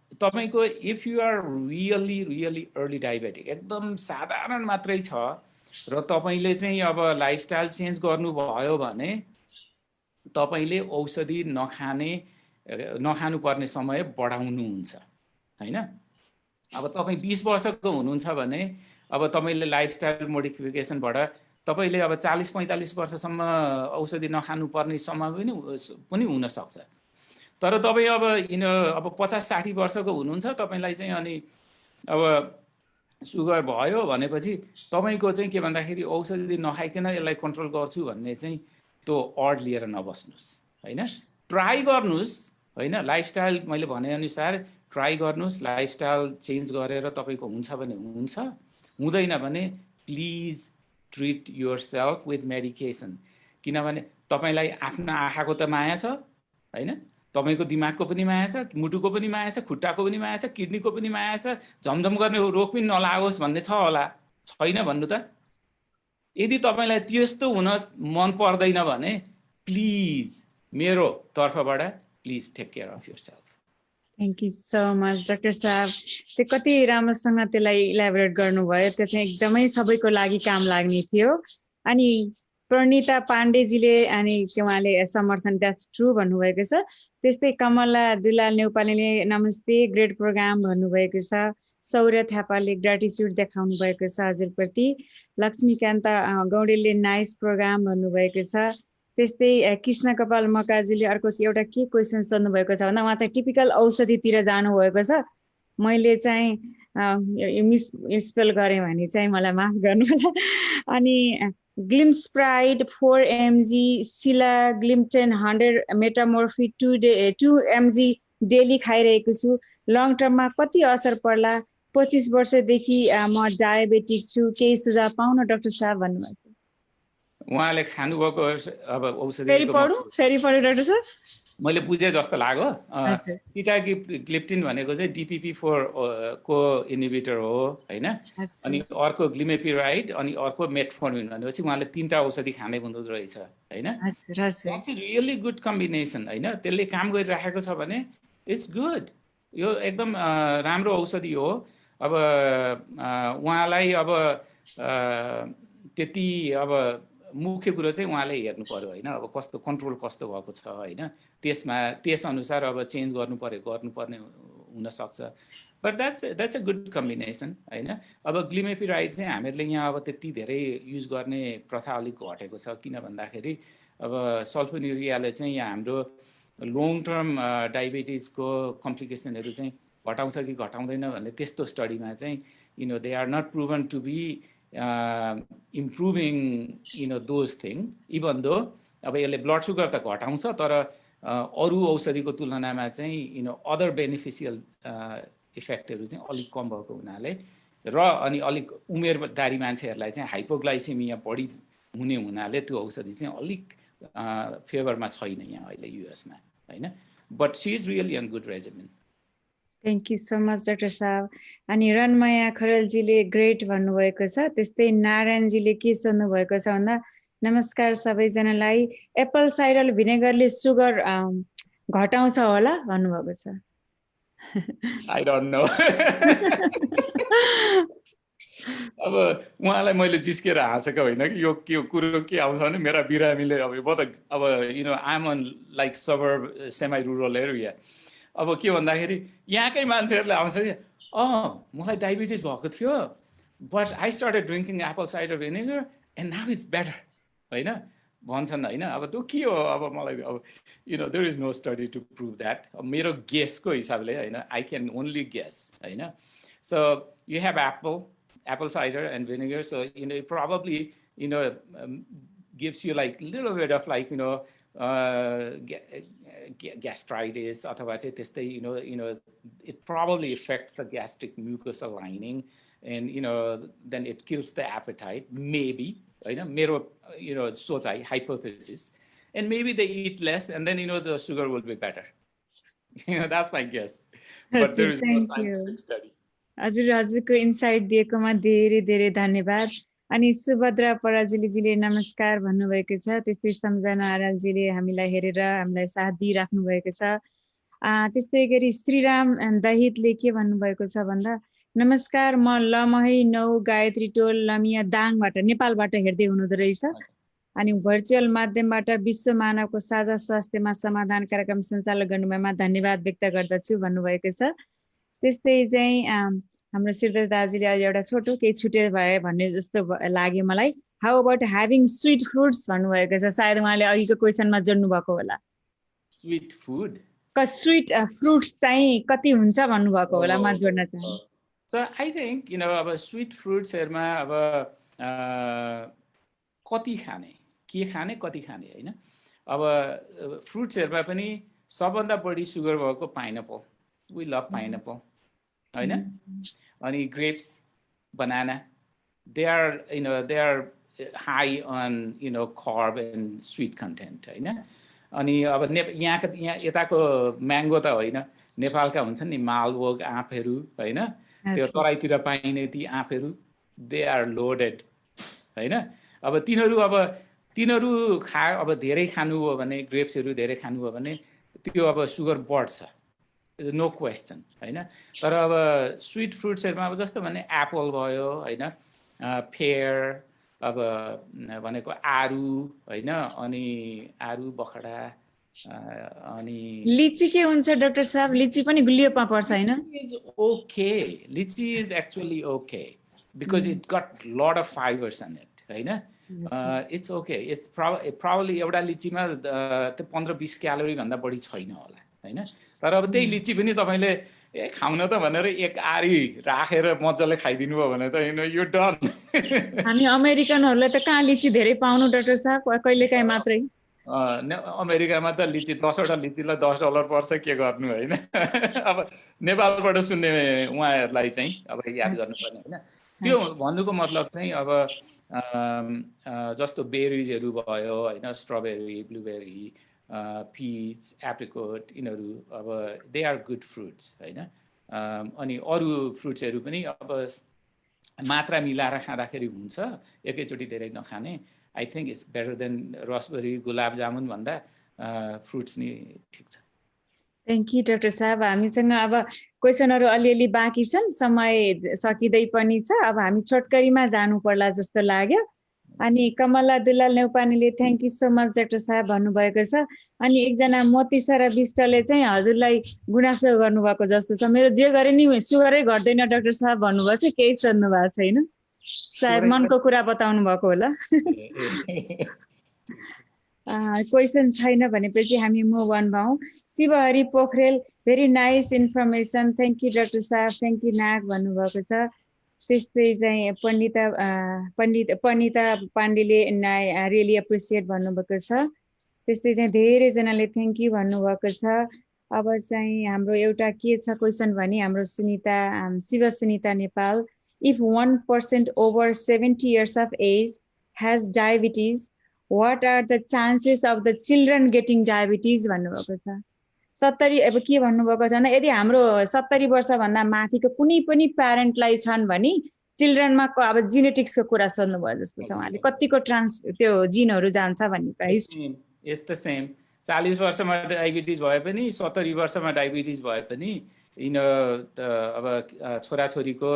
तपाईको if you are really early diabetic, एकदम साधारण मात्रै छ र तपाईले चाहिँ अब लाइफस्टाइल चेन्ज गर्नुभयो भने तपाईले औषधि नखानु पर्ने समय बढाउनुहुन्छ हैन। अब तपाई 20 वर्षको हुनुहुन्छ भने अब तपाईले लाइफस्टाइल मोडिफिकेसनबाट तपाईले अब 40-45 वर्षसम्म औषधि नखानु पर्ने समय पनि हुन सक्छ। तर तपाई अब 50-60 वर्षको हुनुहुन्छ, तपाईलाई चाहिँ अनि अब सुगर भयो भनेपछि तपाईको चाहिँ के भन्दाखेरि औषधि नखाइकन यसलाई कन्ट्रोल गर्छु भन्ने चाहिँ त्यो अड लिएर नबस्नुस् हैन। ट्राई गर्नुस् हैन, लाइफस्टाइल मैले भने अनुसार ट्राई गर्नुस्, लाइफस्टाइल चेन्ज गरेर तपाईको हुन्छ भने हुन्छ, हुँदैन भने please treat yourself with medication. किनभने तपाईलाई आफ्नो आँखाको त माया छ हैन, तपाईको दिमागको पनि माया छ, मुटुको पनि माया छ, खुट्टाको पनि माया छ, किडनीको पनि माया छ, झमझम गर्ने रोग पनि नलागोस् भन्ने छ होला, छैन भन्नु त? यदि तपाईलाई त्यस्तो हुन मन पर्दैन भने प्लिज मेरो तर्फबाट please take care of yourself. Thank you so much doctor साहब, त्यो कति राम्रोसँग त्यसलाई इलाबोरेट गर्नुभयो, त्यो चाहिँ एकदमै सबैको लागि काम लाग्ने थियो। अनि प्रणिता पाण्डेजीले अनि उहाँले समर्थन द्याट्स ट्रु भन्नुभएको छ। त्यस्तै कमला दुलाल नेपालीले नमस्ते ग्रेट प्रोग्राम भन्नुभएको छ। सौर्य थापाले ग्रेटिट्युड देखाउनु भएको छ हजुरप्रति। लक्ष्मीकान्त गौडेलले नाइस प्रोग्राम भन्नुभएको छ। त्यस्तै कृष्ण कपाल मकाजीले अर्को एउटा के क्वेसन सोध्नु भएको छ भन्दा उहाँ चाहिँ टिपिकल औषधितिर जानुभएको छ। मैले चाहिँ मिसस्पेल गरेँ भने चाहिँ मलाई माफ गर्नु होला। अनि ग्लिम्सप्राइड 4 mg, सिला ग्लिम्टेन 100 मेटामोर्फिन 2 mg डेली खाइरहेको छु। लङ टर्ममा कति असर पर्ला? 25 वर्षदेखि म डायबेटिक छु, केही सुझाव पाउन डाक्टर साहब भन्नुभएको छ। उहाँले खानुभएको अब औषधि फेरि पढ्नु डाक्टर साहब, मैले बुझे जस्तो लाग्यो। सिटाग्लिप्टिन भनेको चाहिँ DPP4 को इन्हिबिटर हो हैन। अनि अर्को ग्लिमेपिराइड अनि अर्को मेटफोर्मिन भनेपछि उहाँले 3टा औषधि खाँदै हुँदो रहेछ हैन। द्याट्स रियली गुड कम्बिनेसन हैन। त्यसले काम गरिराखेको छ भने इट्स गुड, यो एकदम राम्रो औषधि हो। अब उहाँलाई अब त्यति अब मुख्य कुरो चाहिँ उहाँले हेर्नु पर्यो हैन। अब कस्तो कन्ट्रोल कस्तो भएको छ हैन, त्यस अनुसार अब चेन्ज गर्नुपर्ने हुन सक्छ। But that's a good combination हैन। अब ग्लिमेपिराइड चाहिँ हामीहरूले यहाँ अब त्यति धेरै युज गर्ने प्रथा अलिक घटेको छ, किन भन्दाखेरि अब सल्फोन्युरियाले चाहिँ यहाँ हाम्रो लङ टर्म डायबिटिजको कम्प्लिकेसनहरू चाहिँ घटाउँछ कि घटाउँदैन भन्ने त्यस्तो स्टडीमा चाहिँ they are not proven to be improving those thing, even though अब यसले ब्लड सुगर त घटाउँछ तर अरू औषधिको तुलनामा चाहिँ अदर बेनिफिसियल इफेक्टहरू चाहिँ अलिक कम भएको हुनाले र अनि अलिक उमेरदारी मान्छेहरूलाई चाहिँ हाइपोग्लाइसेमिया बढी हुने हुनाले त्यो औषधि चाहिँ अलिक फेभरमा छैन यहाँ अहिले युएसमा हैन। But she is really on good regimen. Thank you so much doctor साहब। अनि रनमाया खरेलजीले ग्रेट भन्नुभएको छ। त्यस्तै नारायणजीले के सोध्नु भएको छ भन्दा नमस्कार सबैजनालाई, एप्पल साइडर भिनेगरले सुगर घटाउँछ होला भन्नुभएको छ। I don't know. अब उहाँलाई मैले जिस्केर हाँसेको होइन कि यो कुरो के आउँछ भने मेरा बिरामीले अब I am on like suburb semi rural area. अब के भन्दाखेरि यहाँकै मान्छेहरूले आउँछ कि मलाई डायबिटिज भएको थियो but I started drinking Apple cider vinegar and now it's better हैन भन्छन् हैन। अब त्यो के हो? अब मलाई अब there is no study to prove that. मेरो गेसको हिसाबले हैन, आई क्यान ओन्ली गेस हैन। So you have apple cider and vinegar, so it probably gives you like little bit of like gastritis अथवा चाहिँ त्यस्तै it probably affects the gastric mucosal lining and then it kills the appetite maybe हैन, मेरो सोचाइ hypothesis, and maybe they eat less and then the sugar will be better. That's my guess, but there is no scientific study. हजुरको इन्साइट दिएकोमा धेरै धेरै धन्यवाद। अनि सुभद्रा पराजुलीजीले नमस्कार भन्नुभएको छ। त्यस्तै सम्झना आरालजीले हामीलाई हेरेर हामीलाई साथ दिइराख्नु भएको छ। त्यस्तै गरी श्रीराम दहितले के भन्नुभएको छ भन्दा नमस्कार, म लमहै 9 गायत्री टोल लमिया दाङबाट नेपालबाट हेर्दै हुनुहुँदो रहेछ। अनि भर्चुअल माध्यमबाट विश्व मानवको साझा स्वास्थ्यमा समाधान कार्यक्रम सञ्चालन गर्नुभएमा धन्यवाद व्यक्त गर्दछु भन्नुभएको छ। त्यस्तै चाहिँ हाम्रो सिद्धेश दाजुले अहिले एउटा छोटो केही छुटेर भए भन्ने जस्तो लाग्यो मलाई। How about having sweet fruits भन्नुभएको छ। सायद उहाँले अघिको क्वेसनमा जोड्नु भएको होला। स्वीट फुड स्वीट फ्रुट्स चाहिँ कति हुन्छ भन्नुभएको होला, म जोड्न चाहन्छु। सो आई थिङ्क अब स्वीट फ्रुट्सहरूमा अब कति खाने, के खाने, कति खाने होइन। अब फ्रुट्सहरूमा पनि सबभन्दा बढी सुगर भएको पाइनएप्पल, वी लभ पाइनएप्पल होइन। अनि grapes, banana, they are high on carb and sweet content होइन। अनि अब यहाँ यताको म्याङ्गो त होइन, नेपालका हुन्छन् नि मालभोग आँपहरू होइन, त्यो तराईतिर पाइने ती आँपहरू, दे आर लोडेड होइन। अब तिनीहरू अब धेरै खानुभयो भने, ग्रेप्सहरू धेरै खानुभयो भने त्यो अब सुगर बढ्छ नो क्वेसन होइन। तर अब स्विट फ्रुट्सहरूमा अब जस्तो भने एप्पल भयो होइन, फेयर, अब भनेको आरु होइन, अनि आरु बखडा, अनि लिची के हुन्छ डाक्टर साहब? लिची पनि गुलियो पर्छ होइन? Is okay, lychee is actually okay because it got lot of fibres in it होइन। इट्स ओके, इट्स प्रब्ली एउटा लिचीमा त्यो 15-20 क्यालोरी भन्दा बढी छैन होला होइन। तर अब त्यही लिची पनि तपाईँले खाउन त भनेर एक आरी राखेर मजाले खाइदिनु भयो भने त यो डन। हामी अमेरिकनहरूलाई त कहाँ लिची धेरै पाउनु डाक्टर साहब, कहिलेकाहीँ मात्रै। अमेरिकामा त लिची 10वटा लिचीलाई $10 पर्छ, के गर्नु होइन। अब नेपालबाट सुन्ने उहाँहरूलाई चाहिँ अब याद गर्नुपर्ने होइन। त्यो भन्नुको मतलब चाहिँ अब जस्तो बेरिजहरू भयो होइन, स्ट्रबेरी, ब्लुबेरी, पिच, एप्रिकोट, यिनीहरू अब दे आर गुड फ्रुट्स होइन। अनि अरू फ्रुट्सहरू पनि अब मात्रा मिलाएर खाँदाखेरि हुन्छ, एकैचोटि धेरै नखाने। I think it's better than raspberry, gulab jamun भन्दा फ्रुट्स नि ठिक छ। थ्याङ्क यू डाक्टर साहब। हामीसँग अब क्वेसनहरू अलिअलि बाँकी छन्, समय सकिँदै पनि छ। अब हामी छोटकरीमा जानु पर्ला जस्तो लाग्यो। अनि कमला दुलाल नेउपानेले thank you so much doctor साहब भन्नुभएको छ। अनि एकजना मोतीसरा विष्टले चाहिँ हजुरलाई गुनासो गर्नुभएको जस्तो छ, मेरो जे गरे नि सुगरै घट्दैन डाक्टर साहब भन्नुभएको छ, केही सोध्नु भएको छैन, सायद मनको कुरा बताउनु भएको होला। क्वेसन छैन भनेपछि हामी मुभ अन भयौँ। Shivahari Pokharel very nice information, thank you doctor साहब, थ्याङ्क यू नाग भन्नुभएको छ। त्यस्तै चाहिँ पनिता पाण्डेले रियली एप्रिसिएट भन्नुभएको छ। त्यस्तै चाहिँ धेरैजनाले थ्याङ्क यू भन्नुभएको छ। अब चाहिँ हाम्रो एउटा के छ क्वेसन भने हाम्रो Shiva Sunita Nepal, if 1% over 70 years of age has diabetes, what are the chances of the children getting diabetes भन्नुभएको छ। 70 अब के भन्नुभएको छ भने यदि हाम्रो 70 वर्षभन्दा माथिको कुनै पनि प्यारेन्टलाई छन् भने चिल्ड्रनमा अब जेनेटिक्सको कुरा सोध्नुभयो जस्तो छ उहाँले, कतिको त्यो जिनहरू जान्छ भन्ने। इट्स द सेम, 40 वर्षमा डायबिटिज भए पनि 70 वर्षमा डायबिटिज भए पनि अब छोराछोरीको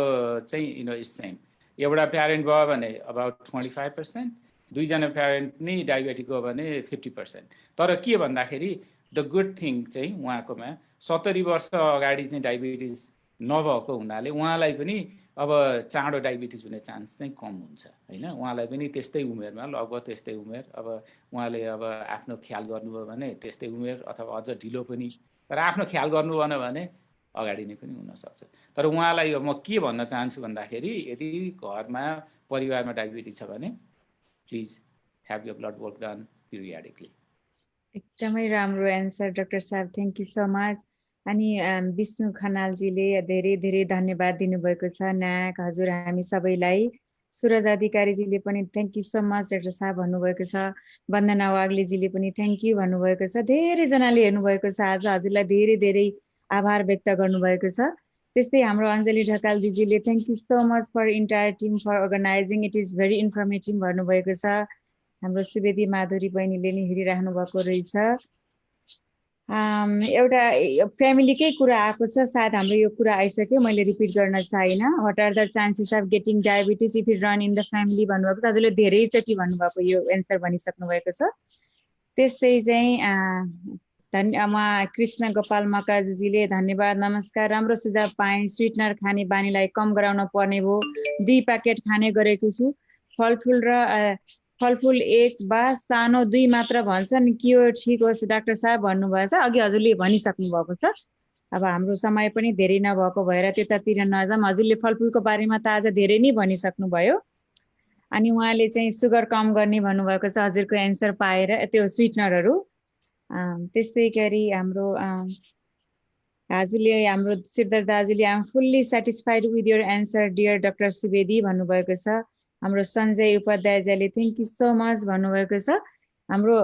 चाहिँ इज सेम। एउटा प्यारेन्ट भयो भने अबाउट 25%, दुईजना प्यारेन्ट नै डायबिटिक हो भने 50%। तर के भन्दाखेरि द गुड थिङ चाहिँ उहाँकोमा 70 वर्ष अगाडि चाहिँ डायबिटिज नभएको हुनाले उहाँलाई पनि अब चाँडो डायबिटिज हुने चान्स चाहिँ कम हुन्छ होइन। उहाँलाई पनि त्यस्तै उमेरमा, लगभग त्यस्तै उमेर, अब उहाँले अब आफ्नो ख्याल गर्नुभयो भने त्यस्तै उमेर अथवा अझ ढिलो पनि, तर आफ्नो ख्याल गर्नु भएन भने अगाडि नै पनि हुनसक्छ। तर उहाँलाई म के भन्न चाहन्छु भन्दाखेरि यदि घरमा परिवारमा डायबिटिज छ भने please have your blood work done periodically. एकदमै राम्रो एन्सर डाक्टर साहब, थ्याङ्क यू सो मच। अनि विष्णु खनालजीले धेरै धेरै धन्यवाद दिनुभएको छ। नाक हजुर हामी सबैलाई। सुरज अधिकारीजीले पनि thank you so much doctor साहब भन्नुभएको छ। वन्दना वाग्लेजीले पनि थ्याङ्क यू भन्नुभएको छ। धेरैजनाले हेर्नुभएको छ आज, हजुरलाई धेरै धेरै आभार व्यक्त गर्नुभएको छ। त्यस्तै हाम्रो अञ्जली ढकाल दिदीले thank you so much for entire team for organising, it is very informative भन्नुभएको छ। हाम्रो सुवेदी माधुरी बहिनीले नि हेरिराख्नु भएको रहेछ। एउटा फ्यामिलीकै कुरा आएको छ, सायद हाम्रो यो कुरा आइसक्यो, मैले रिपिट गर्न चाहिनँ। What are the chances of getting diabetes if it run in the family भन्नुभएको छ। हजुरले धेरैचोटि भन्नुभएको यो एन्सर भनिसक्नु भएको छ। त्यस्तै चाहिँ उहाँ कृष्ण गोपाल मकाजीले धन्यवाद, नमस्कार, राम्रो सुझाव पाएँ। स्विटनर खाने बानीलाई कम गराउन पर्ने भयो, 2 प्याकेट खाने गरेको छु। फलफुल 1 वा सानो 2 मात्र भन्छन्, के हो ठिक होस् डाक्टर साहब भन्नुभएको छ। अघि हजुरले भनिसक्नु भएको छ। अब हाम्रो समय पनि धेरै नभएको भएर त्यतातिर नजाऊँ। हजुरले फलफुलको बारेमा त आज धेरै नै भनिसक्नु भयो। अनि उहाँले चाहिँ सुगर कम गर्ने भन्नुभएको छ हजुरको एन्सर पाएर, त्यो स्विटनरहरू। त्यस्तै गरी हाम्रो हजुरले हाम्रो सिद्धर दाजुले am fully satisfied with your answer dear doctor Subedi भन्नुभएको छ। हाम्रो सञ्जय उपाध्यायजीले थ्याङ्क यू सो मच भन्नुभएको छ। हाम्रो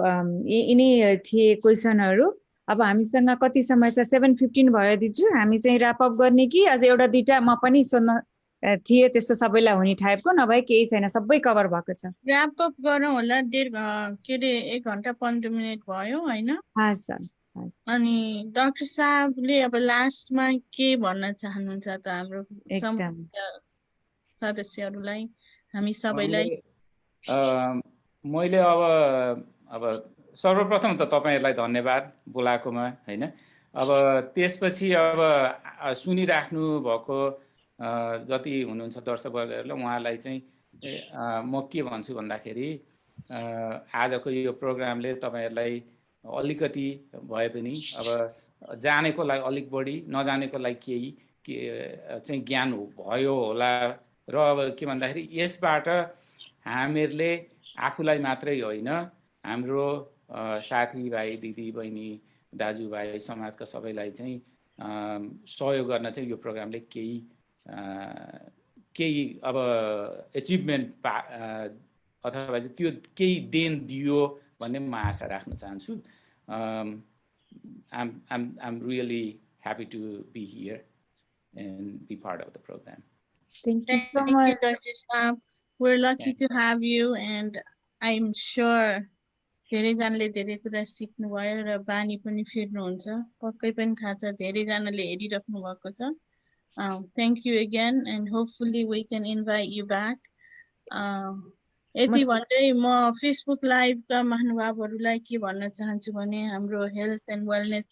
यिनै थिए क्वेसनहरू। अब हामीसँग कति समय छ? 7:15 भयो दिजु। हामी चाहिँ ऱ्यापअप गर्ने कि अझ एउटा दुईटा म पनि सोध्न थिए, त्यस्तो सबैलाई हुने टाइपको नभए केही छैन, सबै कभर भएको छ। ऱ्यापअप गरौँ होला, 1 घन्टा 15 मिनट भयो होइन? हस् अनि डाक्टर साहबले अब लास्टमा के भन्न चाहनुहुन्छ त हाम्रो एकदम सदस्यहरूलाई हामी सबैलाई? मैले अब सर्वप्रथम त तपाईहरुलाई धन्यवाद बोलाएकोमा हैन। अब त्यसपछि अब सुनिराख्नु भएको जति हुनुहुन्छ दर्शकवर्गहरुलाई उहाँलाई चाहिँ म के भन्छु भन्दाखेरि आजको यो प्रोग्रामले तपाईहरुलाई अलिकति भए पनि अब जानेको लागि अलिक बढी नजानेको लागि केही चाहिँ ज्ञान भयो होला र अब के भन्दाखेरि यसबाट हामीहरूले आफूलाई मात्रै होइन हाम्रो साथीभाइ दिदीबहिनी दाजुभाइ समाजका सबैलाई चाहिँ सहयोग गर्न चाहिँ यो प्रोग्रामले केही अब एचिभमेन्ट अथवा चाहिँ त्यो केही देन दियो भन्ने म आशा राख्न चाहन्छु। I'm really happy to be here and be part of the program. Thank you so much, Dr. Saab. We're lucky to have you, and I'm sure धेरैजनाले धेरै कुरा सिक्नुभयो र बानी पनि फेर्नुहुन्छ। पक्कै पनि थाहा छ धेरैजनाले हेरिराख्नु भएको छ। Thank you again, and hopefully we can invite you back. यति भन्दै म फेसबुक लाइभका महानुभावहरूलाई के भन्न चाहन्छु भने हाम्रो हेल्थ एन्ड वेलनेस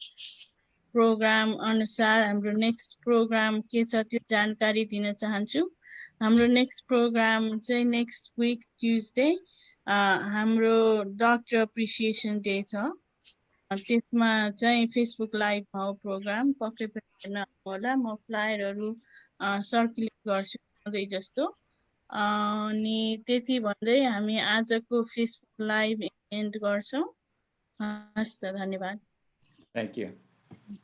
प्रोग्राम अनुसार हाम्रो नेक्स्ट प्रोग्राम के छ त्यो जानकारी दिन चाहन्छु। हाम्रो नेक्स्ट प्रोग्राम चाहिँ नेक्स्ट विक ट्युजडे हाम्रो डक्टर एप्रिसिएसन डे छ। त्यसमा चाहिँ फेसबुक लाइभ भयो प्रोग्राम, पक्कै पनि हेर्न होला। म फ्लायरहरू सर्कुलेट गर्छु सधैँ जस्तो। अनि त्यति भन्दै हामी आजको फेसबुक लाइभ एन्ड गर्छौँ। हस् त, धन्यवाद। Thank you.